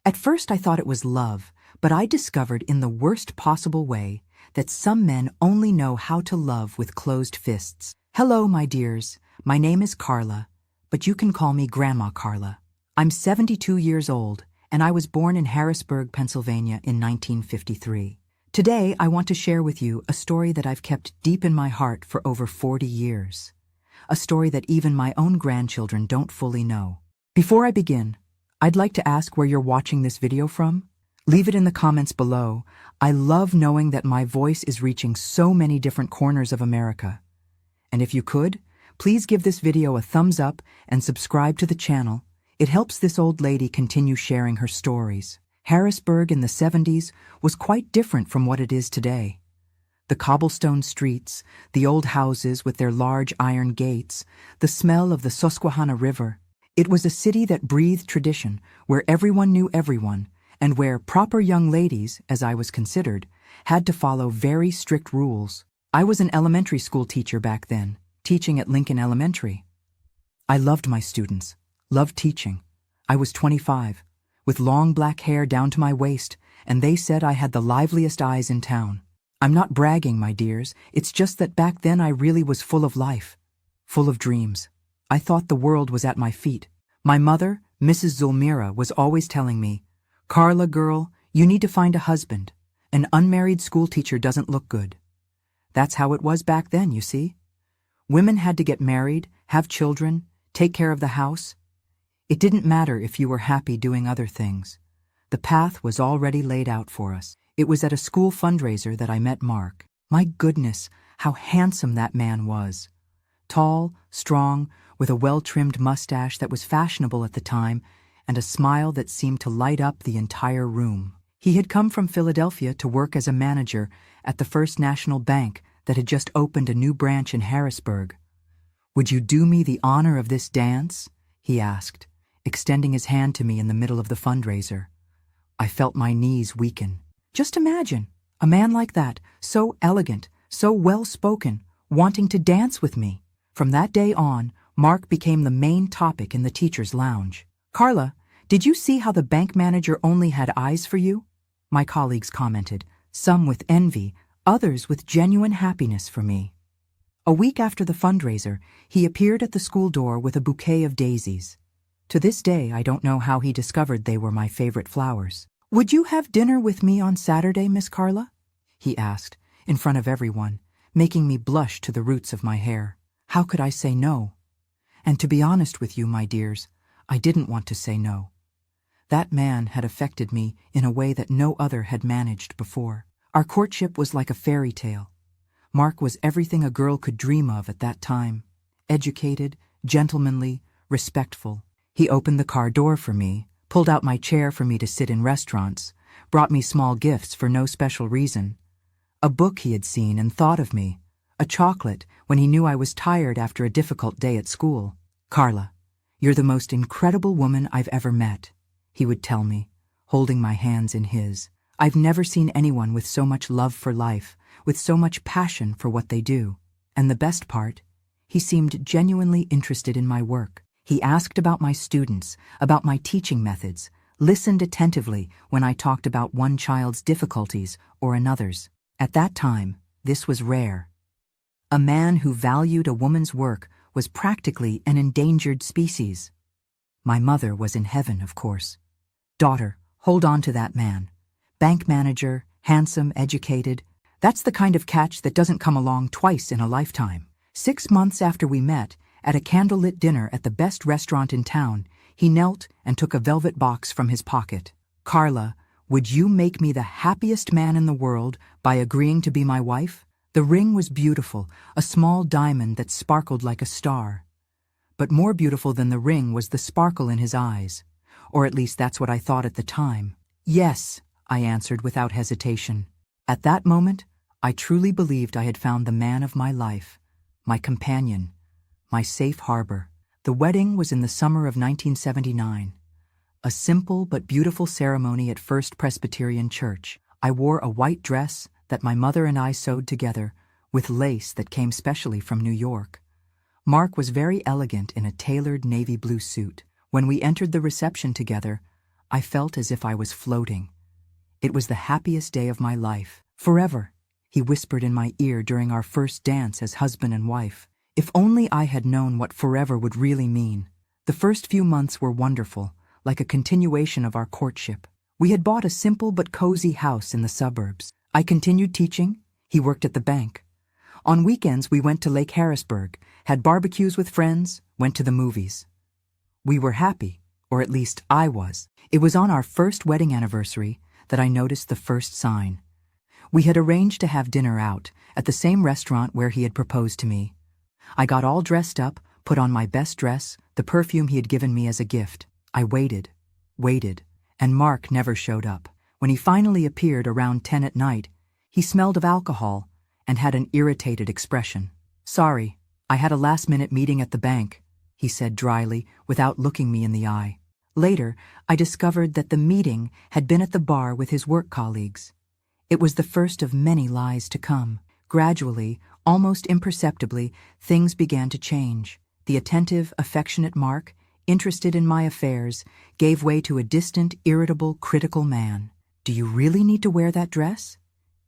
At first I thought it was love, but I discovered in the worst possible way that some men only know how to love with closed fists. Hello, my dears. My name is Carla, but you can call me Grandma Carla. I'm 72 years old, and I was born in Harrisburg, Pennsylvania in 1953. Today, I want to share with you a story that I've kept deep in my heart for over 40 years. A story that even my own grandchildren don't fully know. Before I begin, I'd like to ask where you're watching this video from. Leave it in the comments below. I love knowing that my voice is reaching so many different corners of America. And if you could, please give this video a thumbs up and subscribe to the channel. It helps this old lady continue sharing her stories. Harrisburg in the 70s was quite different from what it is today. The cobblestone streets, the old houses with their large iron gates, the smell of the Susquehanna River. It was a city that breathed tradition, where everyone knew everyone, and where proper young ladies, as I was considered, had to follow very strict rules. I was an elementary school teacher back then, teaching at Lincoln Elementary. I loved my students, loved teaching. I was 25, with long black hair down to my waist, and they said I had the liveliest eyes in town. I'm not bragging, my dears, it's just that back then I really was full of life, full of dreams. I thought the world was at my feet. My mother, Mrs. Zulmira, was always telling me, "Carla, girl, you need to find a husband. An unmarried schoolteacher doesn't look good." That's how it was back then, you see. Women had to get married, have children, take care of the house. It didn't matter if you were happy doing other things. The path was already laid out for us. It was at a school fundraiser that I met Mark. My goodness, how handsome that man was. Tall, strong, with a well-trimmed mustache that was fashionable at the time, and a smile that seemed to light up the entire room. He had come from Philadelphia to work as a manager at the First National Bank that had just opened a new branch in Harrisburg. "Would you do me the honor of this dance?" he asked, extending his hand to me in the middle of the fundraiser. I felt my knees weaken. Just imagine, a man like that, so elegant, so well-spoken, wanting to dance with me. From that day on, Mark became the main topic in the teacher's lounge. "Carla, did you see how the bank manager only had eyes for you?" My colleagues commented, some with envy, others with genuine happiness for me. A week after the fundraiser, he appeared at the school door with a bouquet of daisies. To this day, I don't know how he discovered they were my favorite flowers. "Would you have dinner with me on Saturday, Miss Carla?" he asked, in front of everyone, making me blush to the roots of my hair. How could I say no? And to be honest with you, my dears, I didn't want to say no. That man had affected me in a way that no other had managed before. Our courtship was like a fairy tale. Mark was everything a girl could dream of at that time. Educated, gentlemanly, respectful. He opened the car door for me, pulled out my chair for me to sit in restaurants, brought me small gifts for no special reason. A book he had seen and thought of me. A chocolate when he knew I was tired after a difficult day at school. "Carla, you're the most incredible woman I've ever met," he would tell me, holding my hands in his. "I've never seen anyone with so much love for life, with so much passion for what they do." And the best part, he seemed genuinely interested in my work. He asked about my students, about my teaching methods, listened attentively when I talked about one child's difficulties or another's. At that time, this was rare. A man who valued a woman's work was practically an endangered species. My mother was in heaven, of course. "Daughter, hold on to that man. Bank manager, handsome, educated. That's the kind of catch that doesn't come along twice in a lifetime." 6 months after we met, at a candlelit dinner at the best restaurant in town, he knelt and took a velvet box from his pocket. "Carla, would you make me the happiest man in the world by agreeing to be my wife?" The ring was beautiful, a small diamond that sparkled like a star. But more beautiful than the ring was the sparkle in his eyes, or at least that's what I thought at the time. "Yes," I answered without hesitation. At that moment, I truly believed I had found the man of my life, my companion, my safe harbor. The wedding was in the summer of 1979. A simple but beautiful ceremony at First Presbyterian Church. I wore a white dress that my mother and I sewed together, with lace that came specially from New York. Mark was very elegant in a tailored navy blue suit. When we entered the reception together, I felt as if I was floating. It was the happiest day of my life. Forever, he whispered in my ear during our first dance as husband and wife. If only I had known what forever would really mean. The first few months were wonderful, like a continuation of our courtship. We had bought a simple but cozy house in the suburbs. I continued teaching. He worked at the bank. On weekends, we went to Lake Harrisburg, had barbecues with friends, went to the movies. We were happy, or at least I was. It was on our first wedding anniversary that I noticed the first sign. We had arranged to have dinner out at the same restaurant where he had proposed to me. I got all dressed up, put on my best dress, the perfume he had given me as a gift. I waited, and Mark never showed up. When he finally appeared around 10 at night, he smelled of alcohol and had an irritated expression. "Sorry, I had a last-minute meeting at the bank," he said dryly, without looking me in the eye. Later, I discovered that the meeting had been at the bar with his work colleagues. It was the first of many lies to come. Gradually, almost imperceptibly, things began to change. The attentive, affectionate Mark, interested in my affairs, gave way to a distant, irritable, critical man. "Do you really need to wear that dress?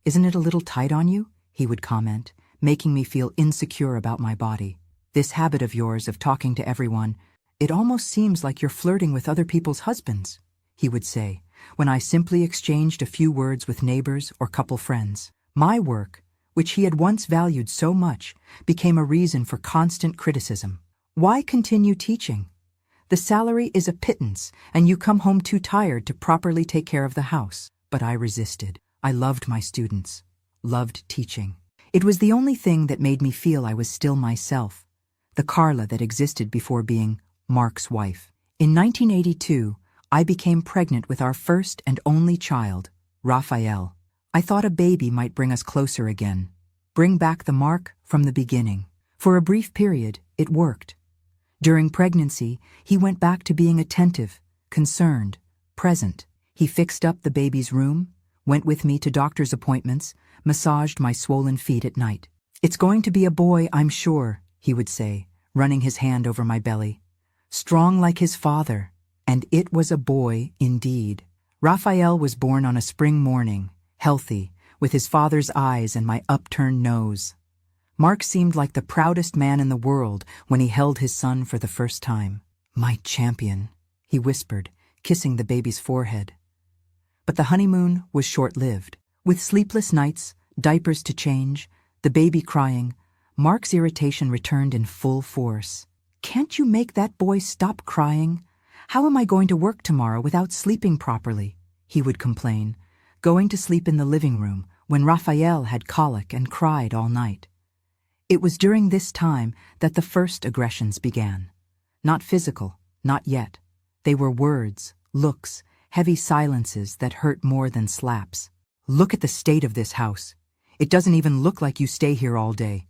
Isn't it a little tight on you?" he would comment, making me feel insecure about my body. "This habit of yours of talking to everyone, it almost seems like you're flirting with other people's husbands," he would say, when I simply exchanged a few words with neighbors or couple friends. My work, which he had once valued so much, became a reason for constant criticism. Why continue teaching? The salary is a pittance, and you come home too tired to properly take care of the house. But I resisted. I loved my students, loved teaching. It was the only thing that made me feel I was still myself, the Carla that existed before being Mark's wife. In 1982, I became pregnant with our first and only child, Raphael. I thought a baby might bring us closer again, bring back the Mark from the beginning. For a brief period, it worked. During pregnancy, he went back to being attentive, concerned, present. He fixed up the baby's room, went with me to doctor's appointments, massaged my swollen feet at night. "It's going to be a boy, I'm sure," he would say, running his hand over my belly. "Strong like his father." And it was a boy indeed. Raphael was born on a spring morning, healthy, with his father's eyes and my upturned nose. Mark seemed like the proudest man in the world when he held his son for the first time. "My champion," he whispered, kissing the baby's forehead. But the honeymoon was short-lived. With sleepless nights, diapers to change, the baby crying, Mark's irritation returned in full force. "Can't you make that boy stop crying? How am I going to work tomorrow without sleeping properly?" he would complain, going to sleep in the living room when Raphael had colic and cried all night. It was during this time that the first aggressions began. Not physical, not yet. They were words, looks, heavy silences that hurt more than slaps. "Look at the state of this house. It doesn't even look like you stay here all day.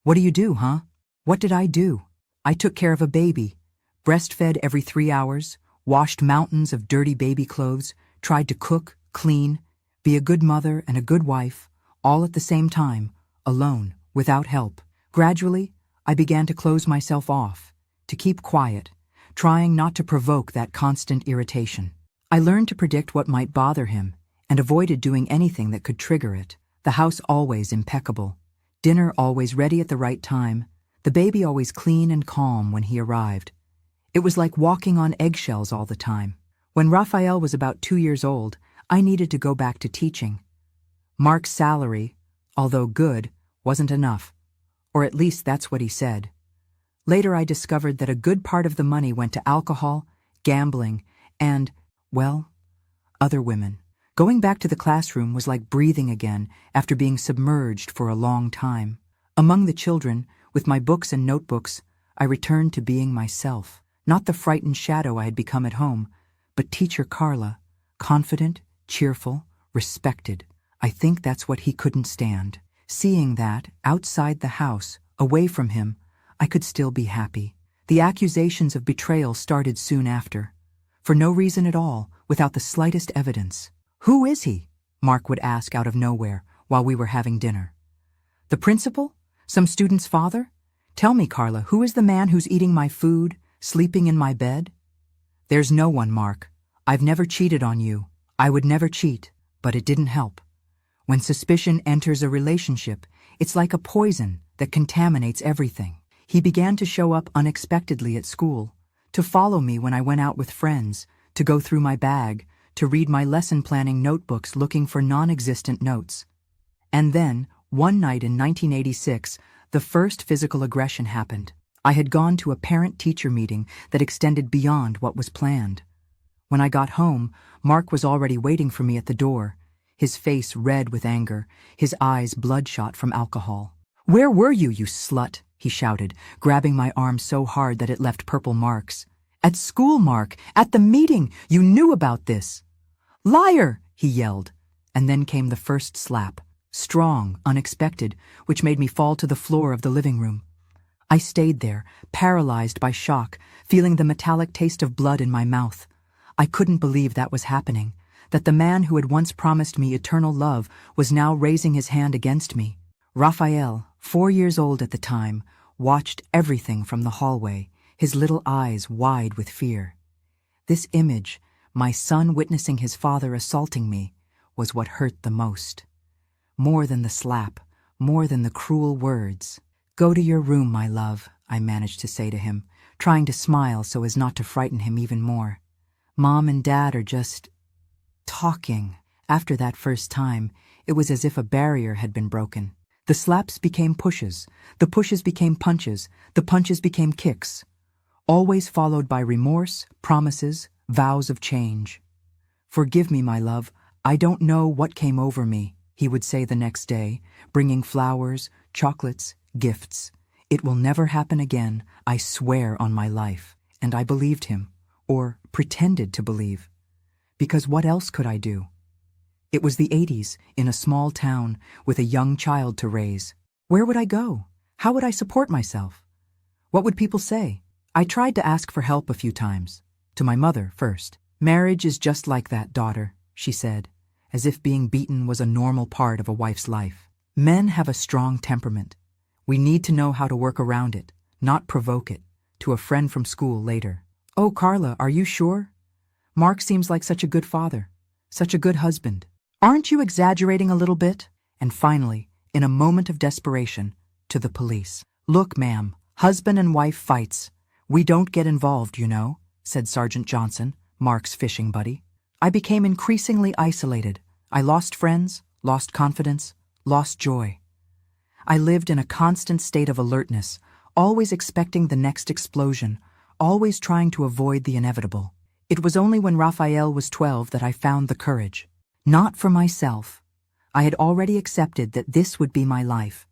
What do you do, huh?" What did I do? I took care of a baby, breastfed every 3 hours, washed mountains of dirty baby clothes, tried to cook, clean, be a good mother and a good wife, all at the same time, alone, without help. Gradually, I began to close myself off, to keep quiet, trying not to provoke that constant irritation. I learned to predict what might bother him and avoided doing anything that could trigger it. The house always impeccable, dinner always ready at the right time, the baby always clean and calm when he arrived. It was like walking on eggshells all the time. When Raphael was about 2 years old, I needed to go back to teaching. Mark's salary, although good, wasn't enough, or at least that's what he said. Later I discovered that a good part of the money went to alcohol, gambling, and, well, other women. Going back to the classroom was like breathing again after being submerged for a long time. Among the children, with my books and notebooks, I returned to being myself, not the frightened shadow I had become at home, but teacher Carla, confident, cheerful, respected. I think that's what he couldn't stand. Seeing that, outside the house, away from him, I could still be happy. The accusations of betrayal started soon after. For no reason at all, without the slightest evidence. "Who is he?" Mark would ask out of nowhere while we were having dinner. "The principal? Some student's father? Tell me, Carla, who is the man who's eating my food, sleeping in my bed?" "There's no one, Mark. I've never cheated on you. I would never cheat, but it didn't help. When suspicion enters a relationship, it's like a poison that contaminates everything. He began to show up unexpectedly at school, to follow me when I went out with friends, to go through my bag, to read my lesson planning notebooks looking for non-existent notes. And then, one night in 1986, the first physical aggression happened. I had gone to a parent-teacher meeting that extended beyond what was planned. When I got home, Mark was already waiting for me at the door, his face red with anger, his eyes bloodshot from alcohol. "Where were you, you slut?" he shouted, grabbing my arm so hard that it left purple marks. "At school, Mark! At the meeting! You knew about this!" "Liar!" he yelled. And then came the first slap, strong, unexpected, which made me fall to the floor of the living room. I stayed there, paralyzed by shock, feeling the metallic taste of blood in my mouth. I couldn't believe that was happening, that the man who had once promised me eternal love was now raising his hand against me. Raphael, 4 years old at the time, watched everything from the hallway, his little eyes wide with fear. This image, my son witnessing his father assaulting me, was what hurt the most. More than the slap, more than the cruel words. "Go to your room, my love," I managed to say to him, trying to smile so as not to frighten him even more. "Mom and Dad are just talking." After that first time, it was as if a barrier had been broken. The slaps became pushes, the pushes became punches, the punches became kicks, always followed by remorse, promises, vows of change. "Forgive me, my love, I don't know what came over me," he would say the next day, bringing flowers, chocolates, gifts. "It will never happen again, I swear on my life." And I believed him, or pretended to believe. Because what else could I do? It was the 80s, in a small town, with a young child to raise. Where would I go? How would I support myself? What would people say? I tried to ask for help a few times. To my mother first. "Marriage is just like that, daughter," she said, as if being beaten was a normal part of a wife's life. "Men have a strong temperament. We need to know how to work around it, not provoke it," to a friend from school later. "Oh, Carla, are you sure? Mark seems like such a good father, such a good husband. Aren't you exaggerating a little bit?" And finally, in a moment of desperation, to the police. "Look, ma'am, husband and wife fights. We don't get involved, you know," said Sergeant Johnson, Mark's fishing buddy. I became increasingly isolated. I lost friends, lost confidence, lost joy. I lived in a constant state of alertness, always expecting the next explosion, always trying to avoid the inevitable. It was only when Raphael was 12 that I found the courage. Not for myself. I had already accepted that this would be my life.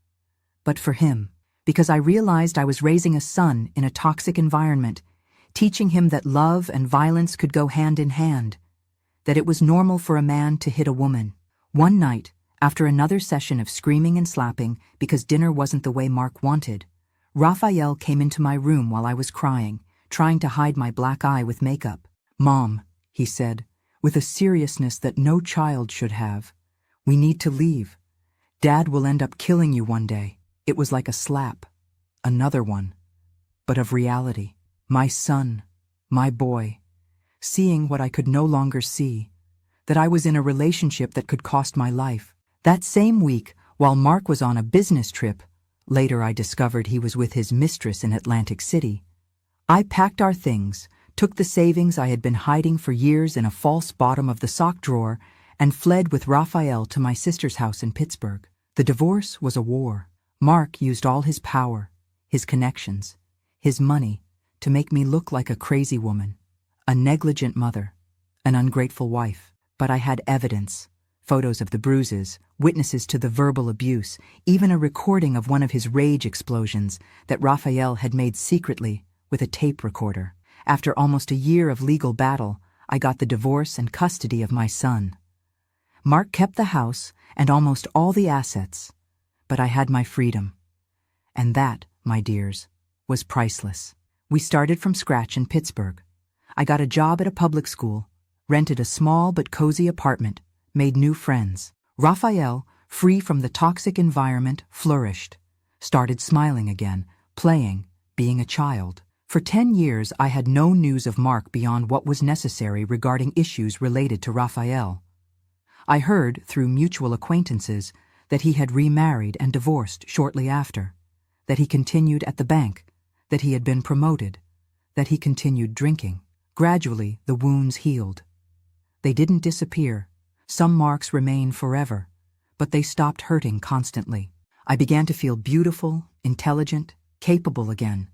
But for him, because I realized I was raising a son in a toxic environment, teaching him that love and violence could go hand in hand, that it was normal for a man to hit a woman. One night, after another session of screaming and slapping because dinner wasn't the way Mark wanted, Raphael came into my room while I was crying, trying to hide my black eye with makeup. "Mom," he said, with a seriousness that no child should have, "we need to leave. Dad will end up killing you one day." It was like a slap. Another one. But of reality. My son. My boy. Seeing what I could no longer see. That I was in a relationship that could cost my life. That same week, while Mark was on a business trip, later I discovered he was with his mistress in Atlantic City, I packed our things, took the savings I had been hiding for years in a false bottom of the sock drawer, and fled with Raphael to my sister's house in Pittsburgh. The divorce was a war. Mark used all his power, his connections, his money, to make me look like a crazy woman, a negligent mother, an ungrateful wife. But I had evidence, photos of the bruises, witnesses to the verbal abuse, even a recording of one of his rage explosions that Raphael had made secretly with a tape recorder. After almost a year of legal battle, I got the divorce and custody of my son. Mark kept the house and almost all the assets, but I had my freedom. And that, my dears, was priceless. We started from scratch in Pittsburgh. I got a job at a public school, rented a small but cozy apartment, made new friends. Raphael, free from the toxic environment, flourished, started smiling again, playing, being a child. For 10 years I had no news of Mark beyond what was necessary regarding issues related to Raphael. I heard, through mutual acquaintances, that he had remarried and divorced shortly after, that he continued at the bank, that he had been promoted, that he continued drinking. Gradually, the wounds healed. They didn't disappear. Some marks remain forever, but they stopped hurting constantly. I began to feel beautiful, intelligent, capable again.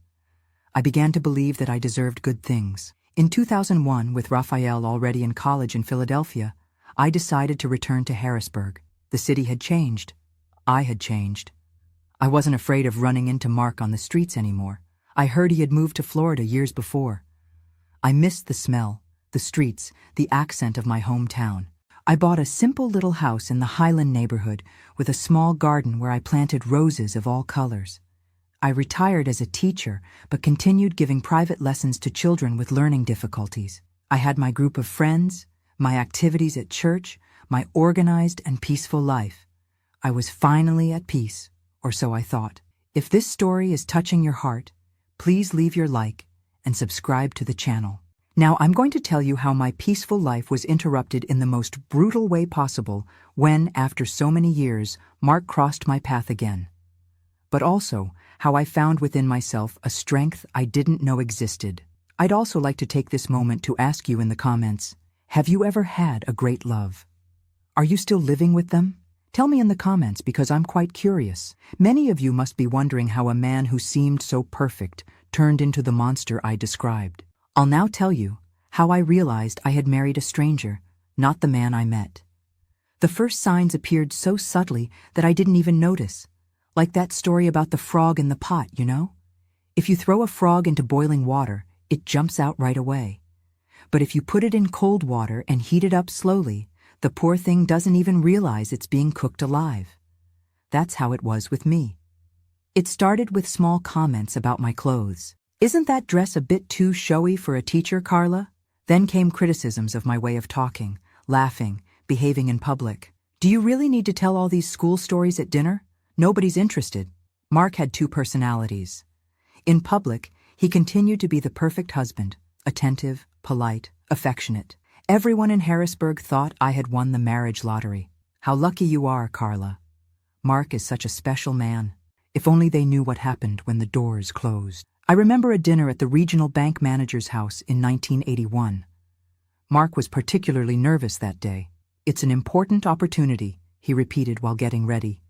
I began to believe that I deserved good things. In 2001, with Raphael already in college in Philadelphia, I decided to return to Harrisburg. The city had changed. I had changed. I wasn't afraid of running into Mark on the streets anymore. I heard he had moved to Florida years before. I missed the smell, the streets, the accent of my hometown. I bought a simple little house in the Highland neighborhood with a small garden where I planted roses of all colors. I retired as a teacher, but continued giving private lessons to children with learning difficulties. I had my group of friends, my activities at church, my organized and peaceful life. I was finally at peace, or so I thought. If this story is touching your heart, please leave your like and subscribe to the channel. Now I'm going to tell you how my peaceful life was interrupted in the most brutal way possible when, after so many years, Mark crossed my path again. But also how I found within myself a strength I didn't know existed. I'd also like to take this moment to ask you in the comments, have you ever had a great love? Are you still living with them? Tell me in the comments because I'm quite curious. Many of you must be wondering how a man who seemed so perfect turned into the monster I described. I'll now tell you how I realized I had married a stranger, not the man I met. The first signs appeared so subtly that I didn't even notice. Like that story about the frog in the pot, you know? If you throw a frog into boiling water, it jumps out right away. But if you put it in cold water and heat it up slowly, the poor thing doesn't even realize it's being cooked alive. That's how it was with me. It started with small comments about my clothes. Isn't that dress a bit too showy for a teacher, Carla? Then came criticisms of my way of talking, laughing, behaving in public. Do you really need to tell all these school stories at dinner? Nobody's interested. Mark had two personalities. In public, he continued to be the perfect husband, attentive, polite, affectionate. Everyone in Harrisburg thought I had won the marriage lottery. How lucky you are, Carla. Mark is such a special man. If only they knew what happened when the doors closed. I remember a dinner at the regional bank manager's house in 1981. Mark was particularly nervous that day. It's an important opportunity, he repeated while getting ready.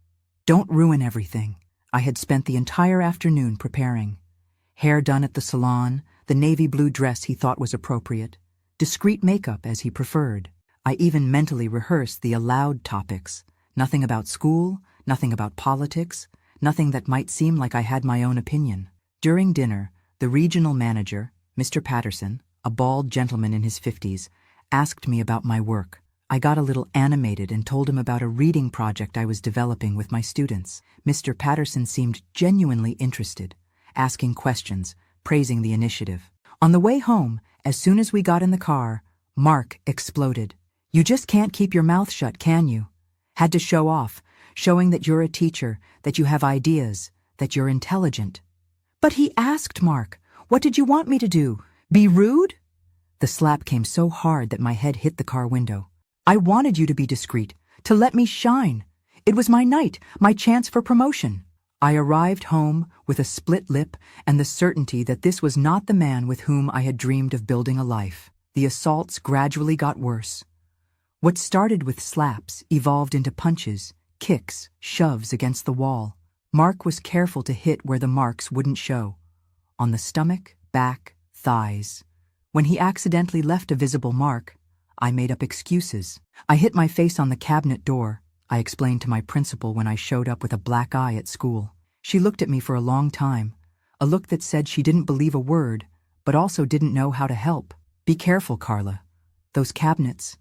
Don't ruin everything. I had spent the entire afternoon preparing. Hair done at the salon, the navy blue dress he thought was appropriate, discreet makeup as he preferred. I even mentally rehearsed the allowed topics. Nothing about school, nothing about politics, nothing that might seem like I had my own opinion. During dinner, the regional manager, Mr. Patterson, a bald gentleman in his 50s, asked me about my work. I got a little animated and told him about a reading project I was developing with my students. Mr. Patterson seemed genuinely interested, asking questions, praising the initiative. On the way home, as soon as we got in the car, Mark exploded. You just can't keep your mouth shut, can you? Had to show off, showing that you're a teacher, that you have ideas, that you're intelligent. But he asked Mark, what did you want me to do? Be rude? The slap came so hard that my head hit the car window. I wanted you to be discreet, to let me shine. It was my night, my chance for promotion. I arrived home with a split lip and the certainty that this was not the man with whom I had dreamed of building a life. The assaults gradually got worse. What started with slaps evolved into punches, kicks, shoves against the wall. Mark was careful to hit where the marks wouldn't show. On the stomach, back, thighs. When he accidentally left a visible mark, I made up excuses. I hit my face on the cabinet door, I explained to my principal when I showed up with a black eye at school. She looked at me for a long time, a look that said she didn't believe a word, but also didn't know how to help. Be careful, Carla. Those cabinets,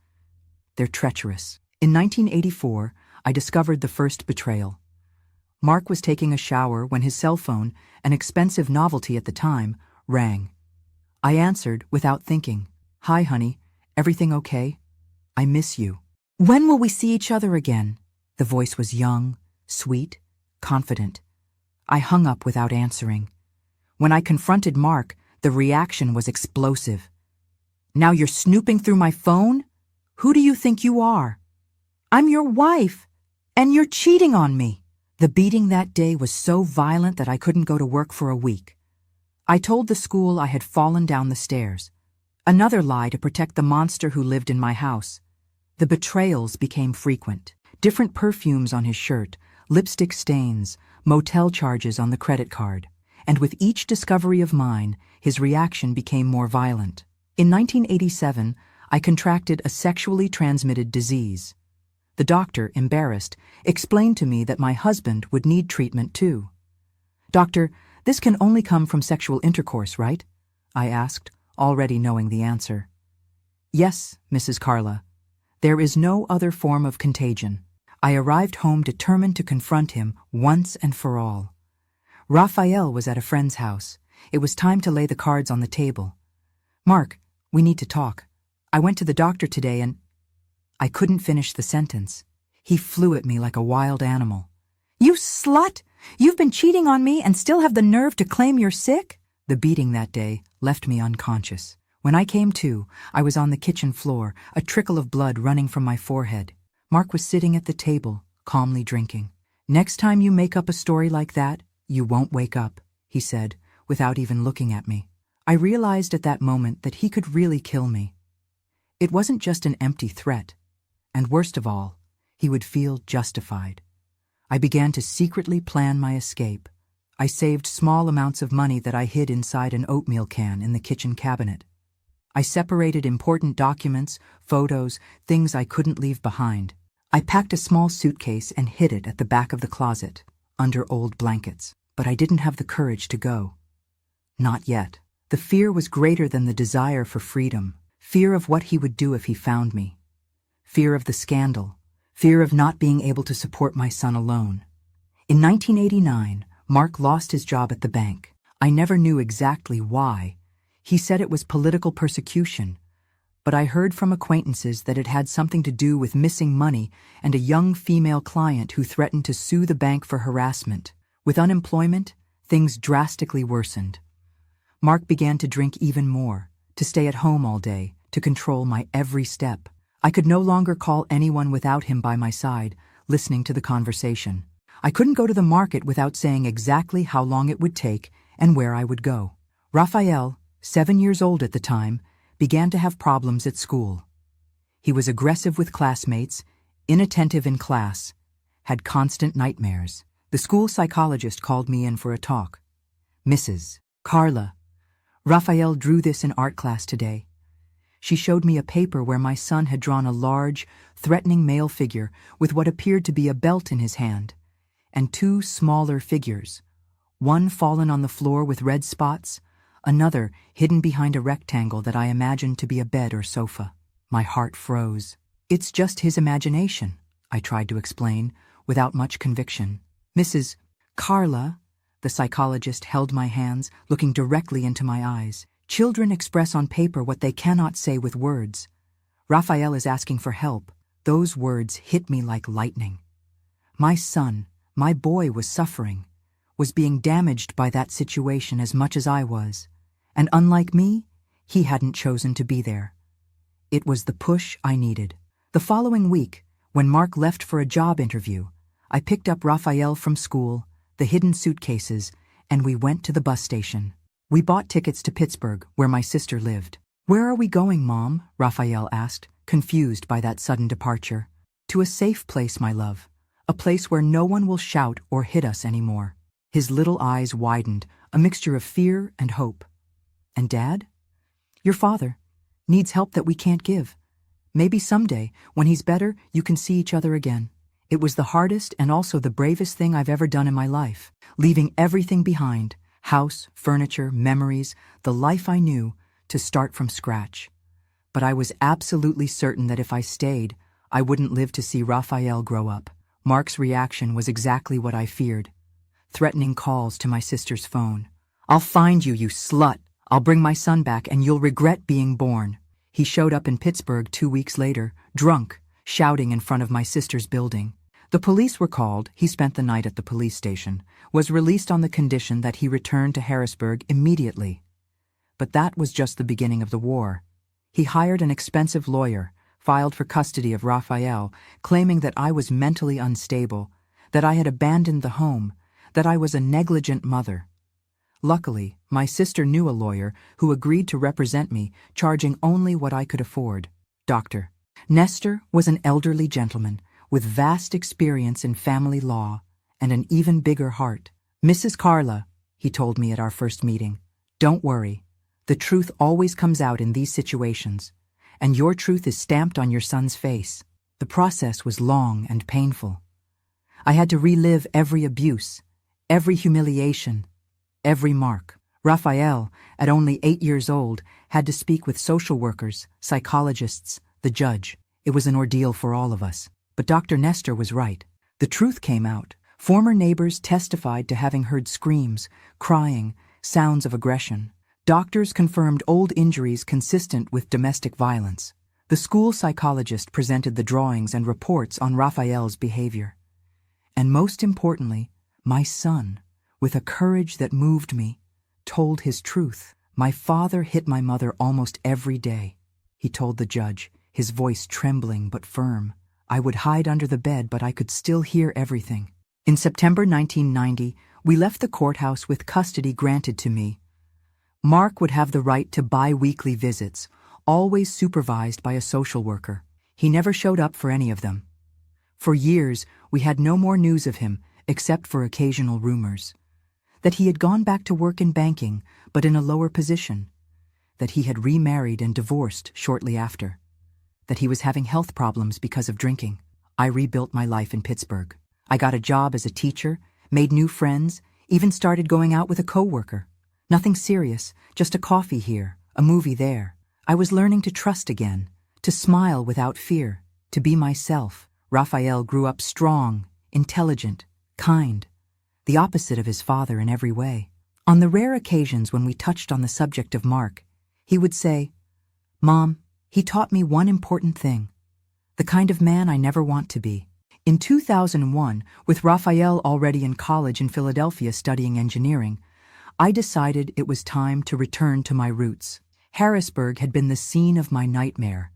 they're treacherous. In 1984, I discovered the first betrayal. Mark was taking a shower when his cell phone, an expensive novelty at the time, rang. I answered without thinking. Hi, honey. Everything okay? I miss you. When will we see each other again? The voice was young, sweet, confident. I hung up without answering. When I confronted Mark, The reaction was explosive. "Now you're snooping through my phone? Who do you think you are? I'm your wife, and you're cheating on me." The beating that day was so violent that I couldn't go to work for a week. I told the school I had fallen down the stairs. Another lie to protect the monster who lived in my house. The betrayals became frequent. Different perfumes on his shirt, lipstick stains, motel charges on the credit card. And with each discovery of mine, his reaction became more violent. In 1987, I contracted a sexually transmitted disease. The doctor, embarrassed, explained to me that my husband would need treatment too. "Doctor, this can only come from sexual intercourse, right?" I asked, already knowing the answer. "Yes, Mrs. Carla. There is no other form of contagion." I arrived home determined to confront him once and for all. Raphael was at a friend's house. It was time to lay the cards on the table. "Mark, we need to talk. I went to the doctor today and—" I couldn't finish the sentence. He flew at me like a wild animal. "You slut! You've been cheating on me and still have the nerve to claim you're sick?" The beating that day left me unconscious. When I came to, I was on the kitchen floor, a trickle of blood running from my forehead. Mark was sitting at the table, calmly drinking. "Next time you make up a story like that, you won't wake up," he said, without even looking at me. I realized at that moment that he could really kill me. It wasn't just an empty threat. And worst of all, he would feel justified. I began to secretly plan my escape. I saved small amounts of money that I hid inside an oatmeal can in the kitchen cabinet. I separated important documents, photos, things I couldn't leave behind. I packed a small suitcase and hid it at the back of the closet, under old blankets. But I didn't have the courage to go. Not yet. The fear was greater than the desire for freedom. Fear of what he would do if he found me. Fear of the scandal. Fear of not being able to support my son alone. In 1989, Mark lost his job at the bank. I never knew exactly why. He said it was political persecution, but I heard from acquaintances that it had something to do with missing money and a young female client who threatened to sue the bank for harassment. With unemployment, things drastically worsened. Mark began to drink even more, to stay at home all day, to control my every step. I could no longer call anyone without him by my side, listening to the conversation. I couldn't go to the market without saying exactly how long it would take and where I would go. Raphael, 7 years old at the time, began to have problems at school. He was aggressive with classmates, inattentive in class, had constant nightmares. The school psychologist called me in for a talk. "Mrs. Carla, Raphael drew this in art class today." She showed me a paper where my son had drawn a large, threatening male figure with what appeared to be a belt in his hand, and 2 smaller figures, one fallen on the floor with red spots, another hidden behind a rectangle that I imagined to be a bed or sofa. My heart froze. "It's just his imagination," I tried to explain, without much conviction. "Mrs. Carla," the psychologist held my hands, looking directly into my eyes. "Children express on paper what they cannot say with words. Raphael is asking for help." Those words hit me like lightning. My son, my boy, was suffering, was being damaged by that situation as much as I was. And unlike me, he hadn't chosen to be there. It was the push I needed. The following week, when Mark left for a job interview, I picked up Raphael from school, the hidden suitcases, and we went to the bus station. We bought tickets to Pittsburgh, where my sister lived. "Where are we going, Mom?" Raphael asked, confused by that sudden departure. "To a safe place, my love. A place where no one will shout or hit us anymore." His little eyes widened, a mixture of fear and hope. "And Dad?" "Your father. Needs help that we can't give. Maybe someday, when he's better, you can see each other again." It was the hardest and also the bravest thing I've ever done in my life, leaving everything behind, house, furniture, memories, the life I knew, to start from scratch. But I was absolutely certain that if I stayed, I wouldn't live to see Raphael grow up. Mark's reaction was exactly what I feared. Threatening calls to my sister's phone. "I'll find you, you slut. I'll bring my son back and you'll regret being born." He showed up in Pittsburgh 2 weeks later, drunk, shouting in front of my sister's building. The police were called. He spent the night at the police station, was released on the condition that he return to Harrisburg immediately. But that was just the beginning of the war. He hired an expensive lawyer, filed for custody of Raphael, claiming that I was mentally unstable, that I had abandoned the home, that I was a negligent mother. Luckily, my sister knew a lawyer who agreed to represent me, charging only what I could afford. Dr. Nestor was an elderly gentleman with vast experience in family law and an even bigger heart. "Mrs. Carla," he told me at our first meeting, "don't worry. The truth always comes out in these situations, and your truth is stamped on your son's face." The process was long and painful. I had to relive every abuse, every humiliation, every mark. Raphael, at only 8 years old, had to speak with social workers, psychologists, the judge. It was an ordeal for all of us. But Dr. Nestor was right. The truth came out. Former neighbors testified to having heard screams, crying, sounds of aggression. Doctors confirmed old injuries consistent with domestic violence. The school psychologist presented the drawings and reports on Raphael's behavior. And most importantly, my son, with a courage that moved me, told his truth. "My father hit my mother almost every day," he told the judge, his voice trembling but firm. "I would hide under the bed, but I could still hear everything." In September 1990, we left the courthouse with custody granted to me. Mark would have the right to bi-weekly visits, always supervised by a social worker. He never showed up for any of them. For years, we had no more news of him, except for occasional rumors. That he had gone back to work in banking, but in a lower position. That he had remarried and divorced shortly after. That he was having health problems because of drinking. I rebuilt my life in Pittsburgh. I got a job as a teacher, made new friends, even started going out with a coworker. Nothing serious, just a coffee here, a movie there. I was learning to trust again, to smile without fear, to be myself. Raphael grew up strong, intelligent, kind, the opposite of his father in every way. On the rare occasions when we touched on the subject of Mark, he would say, "Mom, he taught me one important thing, the kind of man I never want to be." In 2001, with Raphael already in college in Philadelphia studying engineering, I decided it was time to return to my roots. Harrisburg had been the scene of my nightmare,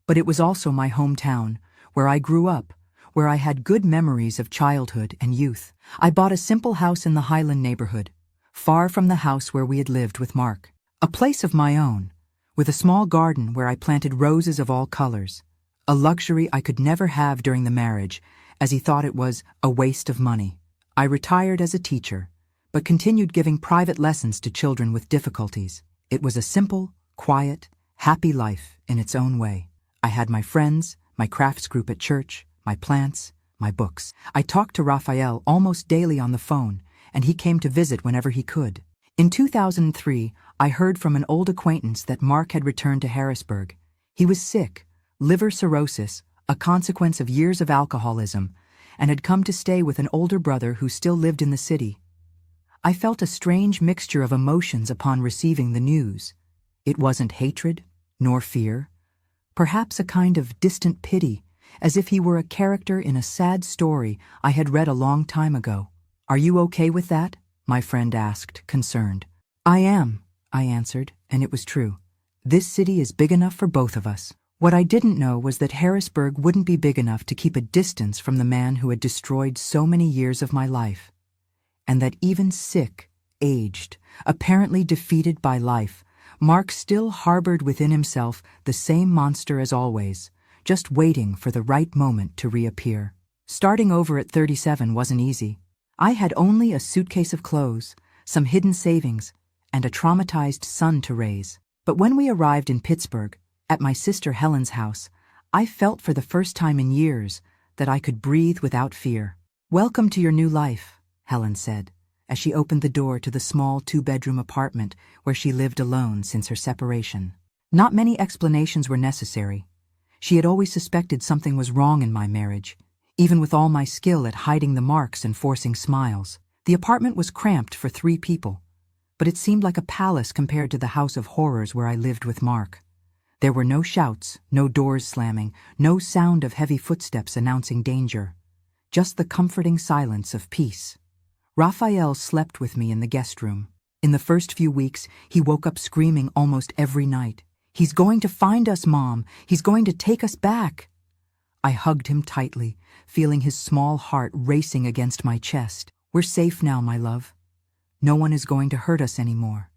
but it was also my hometown, where I grew up, where I had good memories of childhood and youth. I bought a simple house in the Highland neighborhood, far from the house where we had lived with Mark. A place of my own, with a small garden where I planted roses of all colors, a luxury I could never have during the marriage, as he thought it was a waste of money. I retired as a teacher, but continued giving private lessons to children with difficulties. It was a simple, quiet, happy life in its own way. I had my friends, my crafts group at church, my plants, my books. I talked to Raphael almost daily on the phone, and he came to visit whenever he could. In 2003, I heard from an old acquaintance that Mark had returned to Harrisburg. He was sick, liver cirrhosis, a consequence of years of alcoholism, and had come to stay with an older brother who still lived in the city. I felt a strange mixture of emotions upon receiving the news. It wasn't hatred, nor fear. Perhaps a kind of distant pity, as if he were a character in a sad story I had read a long time ago. "Are you okay with that?" my friend asked, concerned. "I am," I answered, and it was true. This city is big enough for both of us. What I didn't know was that Harrisburg wouldn't be big enough to keep a distance from the man who had destroyed so many years of my life. And that even sick, aged, apparently defeated by life, Mark still harbored within himself the same monster as always, just waiting for the right moment to reappear. Starting over at 37 wasn't easy. I had only a suitcase of clothes, some hidden savings, and a traumatized son to raise. But when we arrived in Pittsburgh, at my sister Helen's house, I felt for the first time in years that I could breathe without fear. "Welcome to your new life," Helen said, as she opened the door to the small 2-bedroom apartment where she lived alone since her separation. Not many explanations were necessary. She had always suspected something was wrong in my marriage, even with all my skill at hiding the marks and forcing smiles. The apartment was cramped for 3 people, but it seemed like a palace compared to the house of horrors where I lived with Mark. There were no shouts, no doors slamming, no sound of heavy footsteps announcing danger, just the comforting silence of peace. Raphael slept with me in the guest room. In the first few weeks, he woke up screaming almost every night. "He's going to find us, Mom. He's going to take us back." I hugged him tightly, feeling his small heart racing against my chest. "We're safe now, my love. No one is going to hurt us anymore."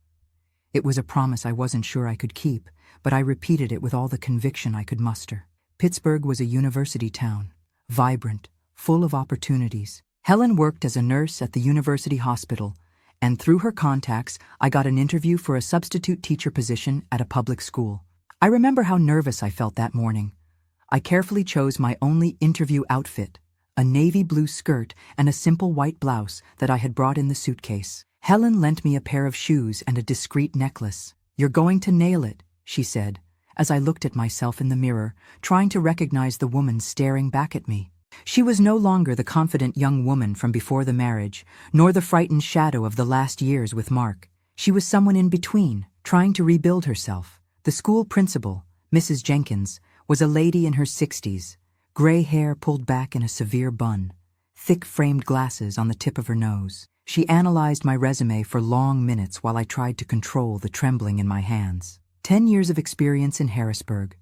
It was a promise I wasn't sure I could keep, but I repeated it with all the conviction I could muster. Pittsburgh was a university town, vibrant, full of opportunities. Helen worked as a nurse at the university hospital, and through her contacts, I got an interview for a substitute teacher position at a public school. I remember how nervous I felt that morning. I carefully chose my only interview outfit, a navy blue skirt and a simple white blouse that I had brought in the suitcase. Helen lent me a pair of shoes and a discreet necklace. "You're going to nail it," she said, as I looked at myself in the mirror, trying to recognize the woman staring back at me. She was no longer the confident young woman from before the marriage, nor the frightened shadow of the last years with Mark. She was someone in between, trying to rebuild herself. The school principal, Mrs. Jenkins, was a lady in her 60s, gray hair pulled back in a severe bun, thick framed glasses on the tip of her nose. She analyzed my resume for long minutes while I tried to control the trembling in my hands. 10 years of experience in Harrisburg.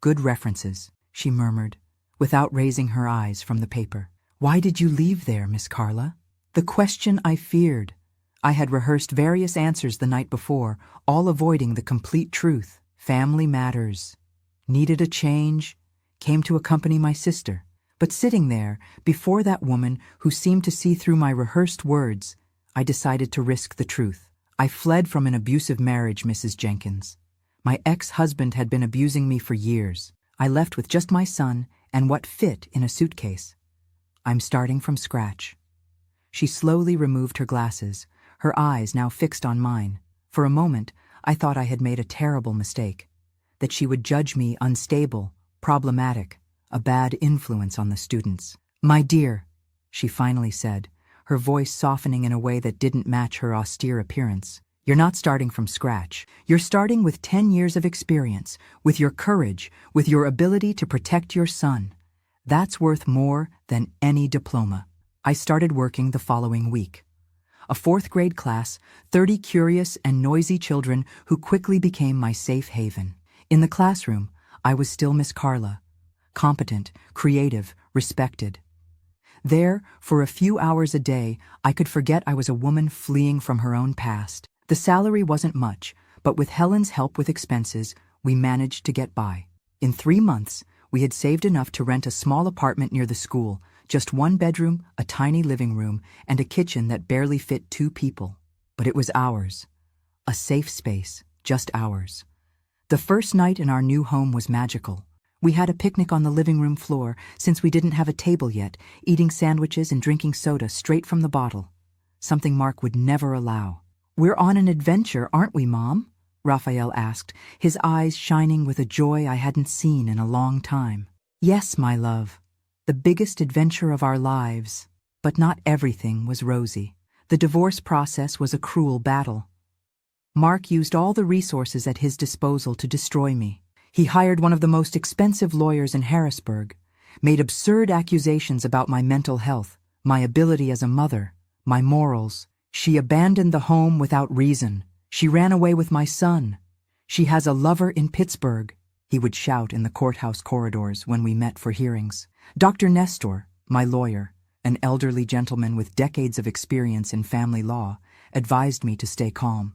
Good references, she murmured, without raising her eyes from the paper. "Why did you leave there, Miss Carla?" The question I feared. I had rehearsed various answers the night before, all avoiding the complete truth. Family matters. Needed a change. Came to accompany my sister. But sitting there, before that woman who seemed to see through my rehearsed words, I decided to risk the truth. I fled from an abusive marriage, Mrs. Jenkins. My ex-husband had been abusing me for years. I left with just my son and what fit in a suitcase. I'm starting from scratch. She slowly removed her glasses, her eyes now fixed on mine. For a moment, I thought I had made a terrible mistake, that she would judge me unstable, problematic, a bad influence on the students. "My dear," she finally said, her voice softening in a way that didn't match her austere appearance. "You're not starting from scratch. You're starting with 10 years of experience, with your courage, with your ability to protect your son. That's worth more than any diploma." I started working the following week. A 4th grade class, 30 curious and noisy children who quickly became my safe haven. In the classroom, I was still Miss Carla, competent, creative, respected. There, for a few hours a day, I could forget I was a woman fleeing from her own past. The salary wasn't much, but with Helen's help with expenses, we managed to get by. In 3 months, we had saved enough to rent a small apartment near the school, just 1 bedroom, a tiny living room, and a kitchen that barely fit 2 people. But it was ours. A safe space, just ours. The first night in our new home was magical. We had a picnic on the living room floor, since we didn't have a table yet, eating sandwiches and drinking soda straight from the bottle, something Mark would never allow. "We're on an adventure, aren't we, Mom?" Raphael asked, his eyes shining with a joy I hadn't seen in a long time. "Yes, my love. The biggest adventure of our lives." But not everything was rosy. The divorce process was a cruel battle. Mark used all the resources at his disposal to destroy me. He hired one of the most expensive lawyers in Harrisburg, made absurd accusations about my mental health, my ability as a mother, my morals. "She abandoned the home without reason. She ran away with my son. She has a lover in Pittsburgh," he would shout in the courthouse corridors when we met for hearings. Dr. Nestor, my lawyer, an elderly gentleman with decades of experience in family law, advised me to stay calm.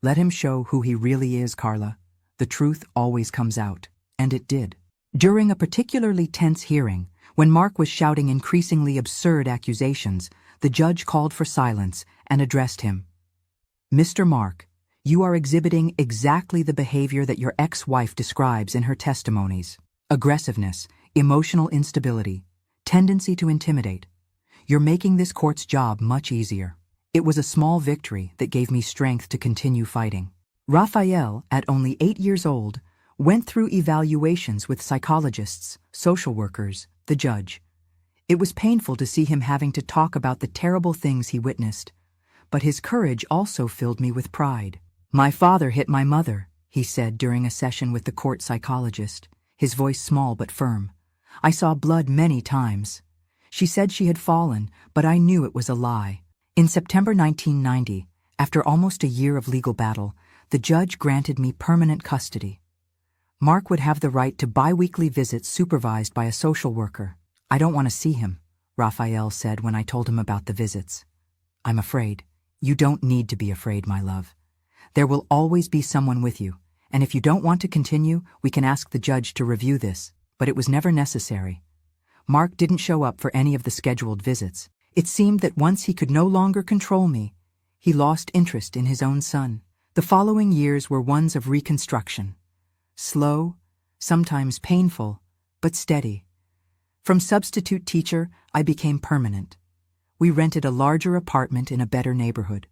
"Let him show who he really is, Carla. The truth always comes out." And it did. During a particularly tense hearing, when Mark was shouting increasingly absurd accusations, the judge called for silence and addressed him. "Mr. Mark, you are exhibiting exactly the behavior that your ex-wife describes in her testimonies. Aggressiveness, emotional instability, tendency to intimidate. You're making this court's job much easier." It was a small victory that gave me strength to continue fighting. Raphael, at only 8 years old, went through evaluations with psychologists, social workers, the judge. It was painful to see him having to talk about the terrible things he witnessed, but his courage also filled me with pride. "My father hit my mother," he said during a session with the court psychologist, his voice small but firm. "I saw blood many times. She said she had fallen, but I knew it was a lie." In September 1990, After almost a year of legal battle, the judge granted me permanent custody. Mark would have the right to bi-weekly visits supervised by a social worker. "I don't want to see him," Raphael said when I told him about the visits. "I'm afraid." "You don't need to be afraid, my love. There will always be someone with you, and if you don't want to continue, we can ask the judge to review this." But it was never necessary. Mark didn't show up for any of the scheduled visits. It seemed that once he could no longer control me, he lost interest in his own son. The following years were ones of reconstruction. Slow, sometimes painful, but steady. From substitute teacher, I became permanent. We rented a larger apartment in a better neighborhood.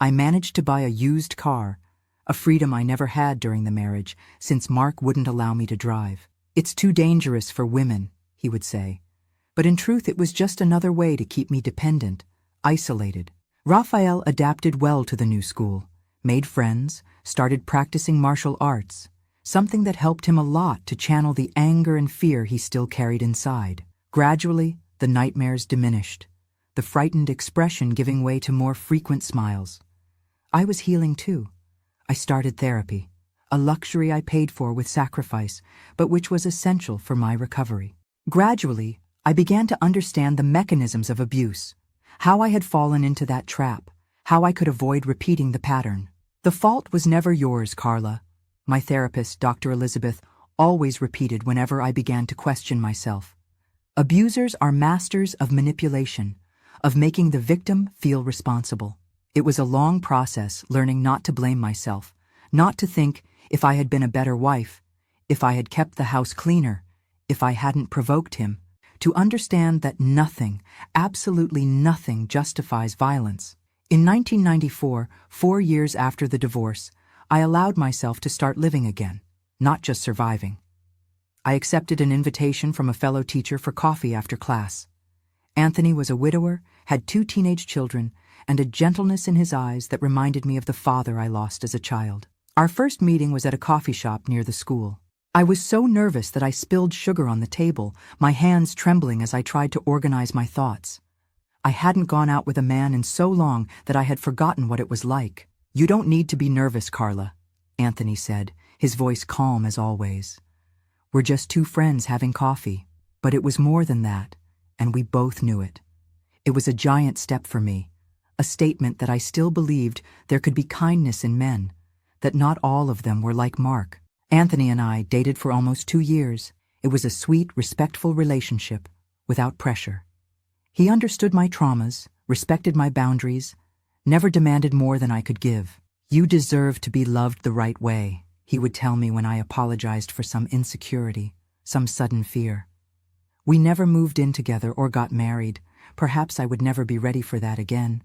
I managed to buy a used car, a freedom I never had during the marriage, since Mark wouldn't allow me to drive. "It's too dangerous for women," he would say. But in truth, it was just another way to keep me dependent, isolated. Raphael adapted well to the new school, made friends, started practicing martial arts, something that helped him a lot to channel the anger and fear he still carried inside. Gradually, the nightmares diminished, the frightened expression giving way to more frequent smiles. I was healing too. I started therapy, a luxury I paid for with sacrifice, but which was essential for my recovery. Gradually, I began to understand the mechanisms of abuse, how I had fallen into that trap, how I could avoid repeating the pattern. "The fault was never yours, Carla," my therapist, Dr. Elizabeth, always repeated whenever I began to question myself. "Abusers are masters of manipulation, of making the victim feel responsible." It was a long process learning not to blame myself, not to think, if I had been a better wife, if I had kept the house cleaner, if I hadn't provoked him, to understand that nothing, absolutely nothing, justifies violence. In 1994, 4 years after the divorce, I allowed myself to start living again, not just surviving. I accepted an invitation from a fellow teacher for coffee after class. Anthony was a widower, had 2 teenage children, and a gentleness in his eyes that reminded me of the father I lost as a child. Our first meeting was at a coffee shop near the school. I was so nervous that I spilled sugar on the table, my hands trembling as I tried to organize my thoughts. I hadn't gone out with a man in so long that I had forgotten what it was like. "You don't need to be nervous, Carla," Anthony said, his voice calm as always. "We're just 2 friends having coffee." But it was more than that, and we both knew it. It was a giant step for me, a statement that I still believed there could be kindness in men, that not all of them were like Mark. Anthony and I dated for almost 2 years. It was a sweet, respectful relationship, without pressure. He understood my traumas, respected my boundaries, never demanded more than I could give. "You deserve to be loved the right way," he would tell me when I apologized for some insecurity, some sudden fear. We never moved in together or got married. Perhaps I would never be ready for that again.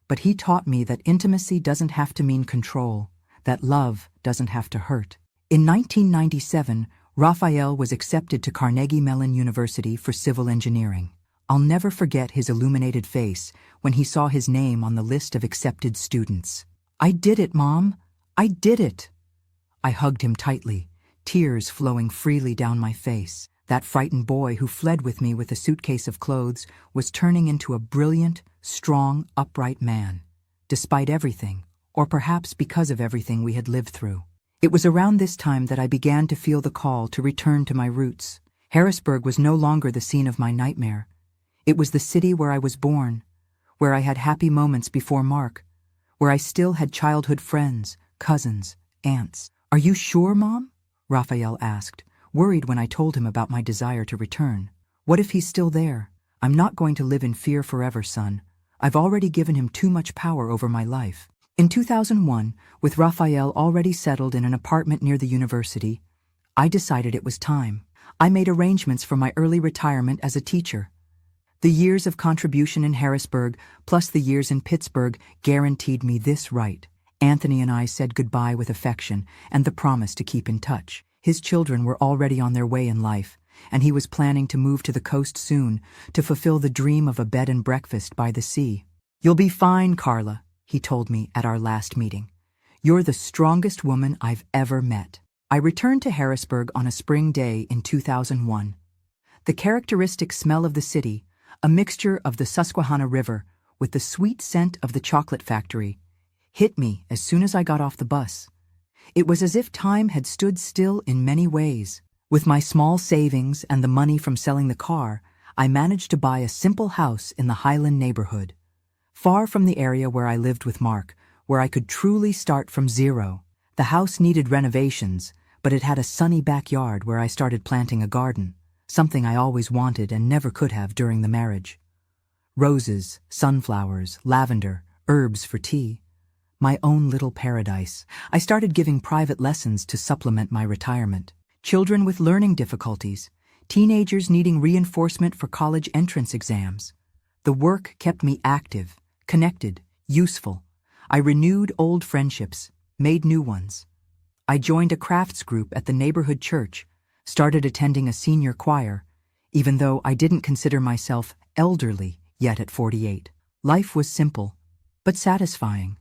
But he taught me that intimacy doesn't have to mean control, that love doesn't have to hurt. In 1997, Raphael was accepted to Carnegie Mellon University for civil engineering. I'll never forget his illuminated face when he saw his name on the list of accepted students. "I did it, Mom. I did it." I hugged him tightly, tears flowing freely down my face. That frightened boy who fled with me with a suitcase of clothes was turning into a brilliant, strong, upright man, despite everything, or perhaps because of everything we had lived through. It was around this time that I began to feel the call to return to my roots. Harrisburg was no longer the scene of my nightmare. It was the city where I was born, where I had happy moments before Mark, where I still had childhood friends, cousins, aunts. "Are you sure, Mom?" Raphael asked, worried when I told him about my desire to return. "What if he's still there? I'm not going to live in fear forever, son. I've already given him too much power over my life." In 2001, with Raphael already settled in an apartment near the university, I decided it was time. I made arrangements for my early retirement as a teacher. The years of contribution in Harrisburg, plus the years in Pittsburgh, guaranteed me this right. Anthony and I said goodbye with affection and the promise to keep in touch. His children were already on their way in life, and he was planning to move to the coast soon to fulfill the dream of a bed and breakfast by the sea. "You'll be fine, Carla," he told me at our last meeting. "You're the strongest woman I've ever met." I returned to Harrisburg on a spring day in 2001. The characteristic smell of the city, a mixture of the Susquehanna River with the sweet scent of the chocolate factory, hit me as soon as I got off the bus. It was as if time had stood still in many ways. With my small savings and the money from selling the car, I managed to buy a simple house in the Highland neighborhood, far from the area where I lived with Mark, where I could truly start from zero. The house needed renovations, but it had a sunny backyard where I started planting a garden, something I always wanted and never could have during the marriage. Roses, sunflowers, lavender, herbs for tea. My own little paradise. I started giving private lessons to supplement my retirement. Children with learning difficulties, teenagers needing reinforcement for college entrance exams. The work kept me active, connected, useful. I renewed old friendships, made new ones. I joined a crafts group at the neighborhood church, started attending a senior choir, even though I didn't consider myself elderly yet at 48. Life was simple, but satisfying.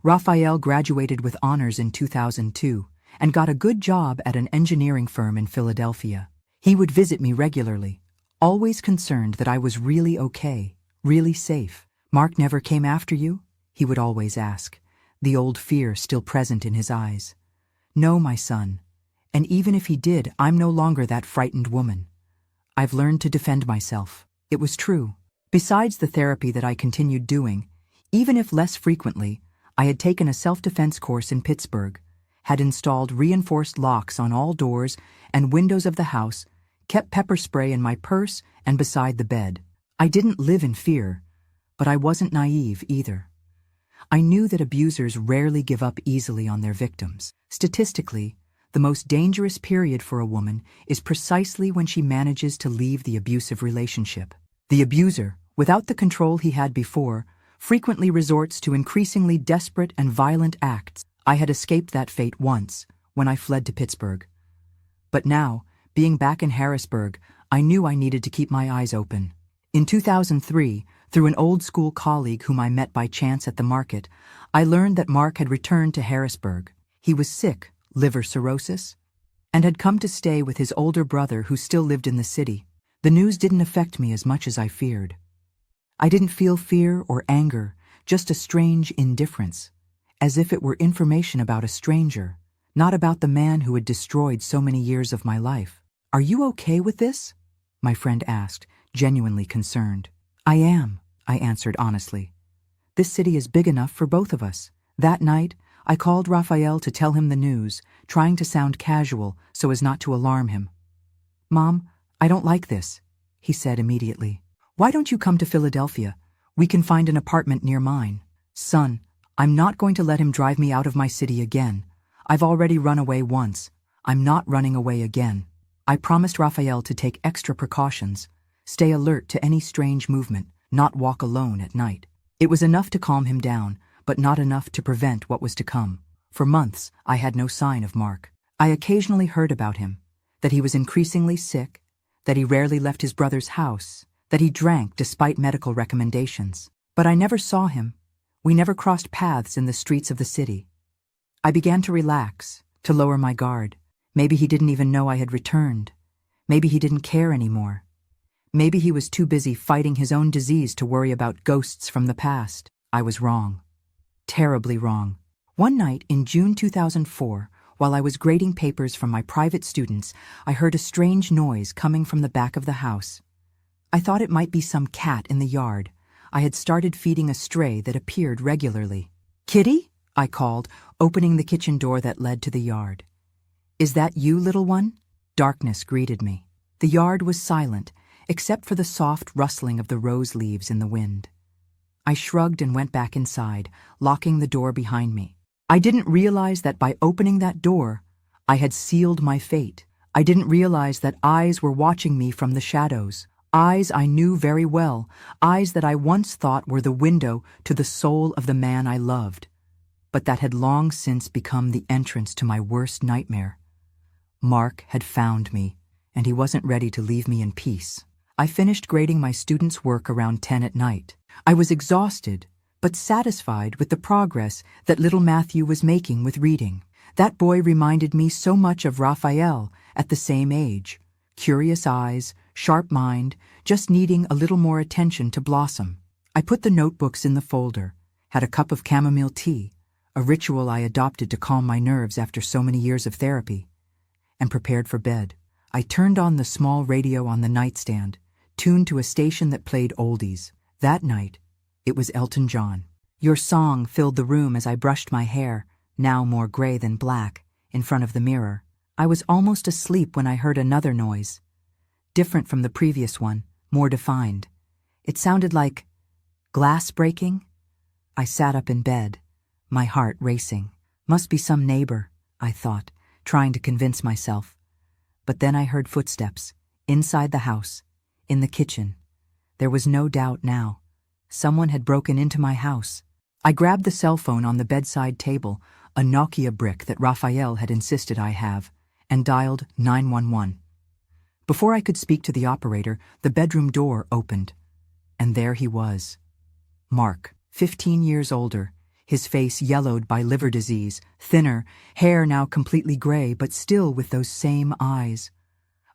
Raphael graduated with honors in 2002 and got a good job at an engineering firm in Philadelphia. He would visit me regularly, always concerned that I was really okay, really safe. "Mark never came after you?" he would always ask, the old fear still present in his eyes. "No, my son. And even if he did, I'm no longer that frightened woman. I've learned to defend myself." It was true. Besides the therapy that I continued doing, even if less frequently, I had taken a self-defense course in Pittsburgh, had installed reinforced locks on all doors and windows of the house, kept pepper spray in my purse and beside the bed. I didn't live in fear, but I wasn't naive either. I knew that abusers rarely give up easily on their victims. Statistically, the most dangerous period for a woman is precisely when she manages to leave the abusive relationship. The abuser, without the control he had before, frequently resorts to increasingly desperate and violent acts. I had escaped that fate once, when I fled to Pittsburgh. But now, being back in Harrisburg, I knew I needed to keep my eyes open. In 2003, through an old school colleague whom I met by chance at the market, I learned that Mark had returned to Harrisburg. He was sick, liver cirrhosis, and had come to stay with his older brother who still lived in the city. The news didn't affect me as much as I feared. I didn't feel fear or anger, just a strange indifference, as if it were information about a stranger, not about the man who had destroyed so many years of my life. "Are you okay with this?" my friend asked, genuinely concerned. "I am," I answered honestly. "This city is big enough for both of us." That night, I called Raphael to tell him the news, trying to sound casual so as not to alarm him. "Mom, I don't like this," he said immediately. "Why don't you come to Philadelphia? We can find an apartment near mine." "Son, I'm not going to let him drive me out of my city again. I've already run away once. I'm not running away again." I promised Raphael to take extra precautions, stay alert to any strange movement, not walk alone at night. It was enough to calm him down, but not enough to prevent what was to come. For months, I had no sign of Mark. I occasionally heard about him, that he was increasingly sick, that he rarely left his brother's house, that he drank despite medical recommendations. But I never saw him. We never crossed paths in the streets of the city. I began to relax, to lower my guard. Maybe he didn't even know I had returned. Maybe he didn't care anymore. Maybe he was too busy fighting his own disease to worry about ghosts from the past. I was wrong. Terribly wrong. One night in June 2004, while I was grading papers from my private students, I heard a strange noise coming from the back of the house. I thought it might be some cat in the yard. I had started feeding a stray that appeared regularly. "Kitty?" I called, opening the kitchen door that led to the yard. "Is that you, little one?" Darkness greeted me. The yard was silent, except for the soft rustling of the rose leaves in the wind. I shrugged and went back inside, locking the door behind me. I didn't realize that by opening that door, I had sealed my fate. I didn't realize that eyes were watching me from the shadows. Eyes I knew very well, eyes that I once thought were the window to the soul of the man I loved, but that had long since become the entrance to my worst nightmare. Mark had found me, and he wasn't ready to leave me in peace. I finished grading my students' work around 10 at night. I was exhausted, but satisfied with the progress that little Matthew was making with reading. That boy reminded me so much of Raphael at the same age. Curious eyes, sharp mind, just needing a little more attention to blossom. I put the notebooks in the folder, had a cup of chamomile tea, a ritual I adopted to calm my nerves after so many years of therapy, and prepared for bed. I turned on the small radio on the nightstand, tuned to a station that played oldies. That night, it was Elton John. Your song filled the room as I brushed my hair, now more gray than black, in front of the mirror. I was almost asleep when I heard another noise, different from the previous one, more defined. It sounded like glass breaking. I sat up in bed, my heart racing. Must be some neighbor, I thought, trying to convince myself. But then I heard footsteps, inside the house, in the kitchen. There was no doubt now. Someone had broken into my house. I grabbed the cell phone on the bedside table, a Nokia brick that Raphael had insisted I have, and dialed 911. Before I could speak to the operator, the bedroom door opened. And there he was. Mark, 15 years older, his face yellowed by liver disease, thinner, hair now completely gray, but still with those same eyes.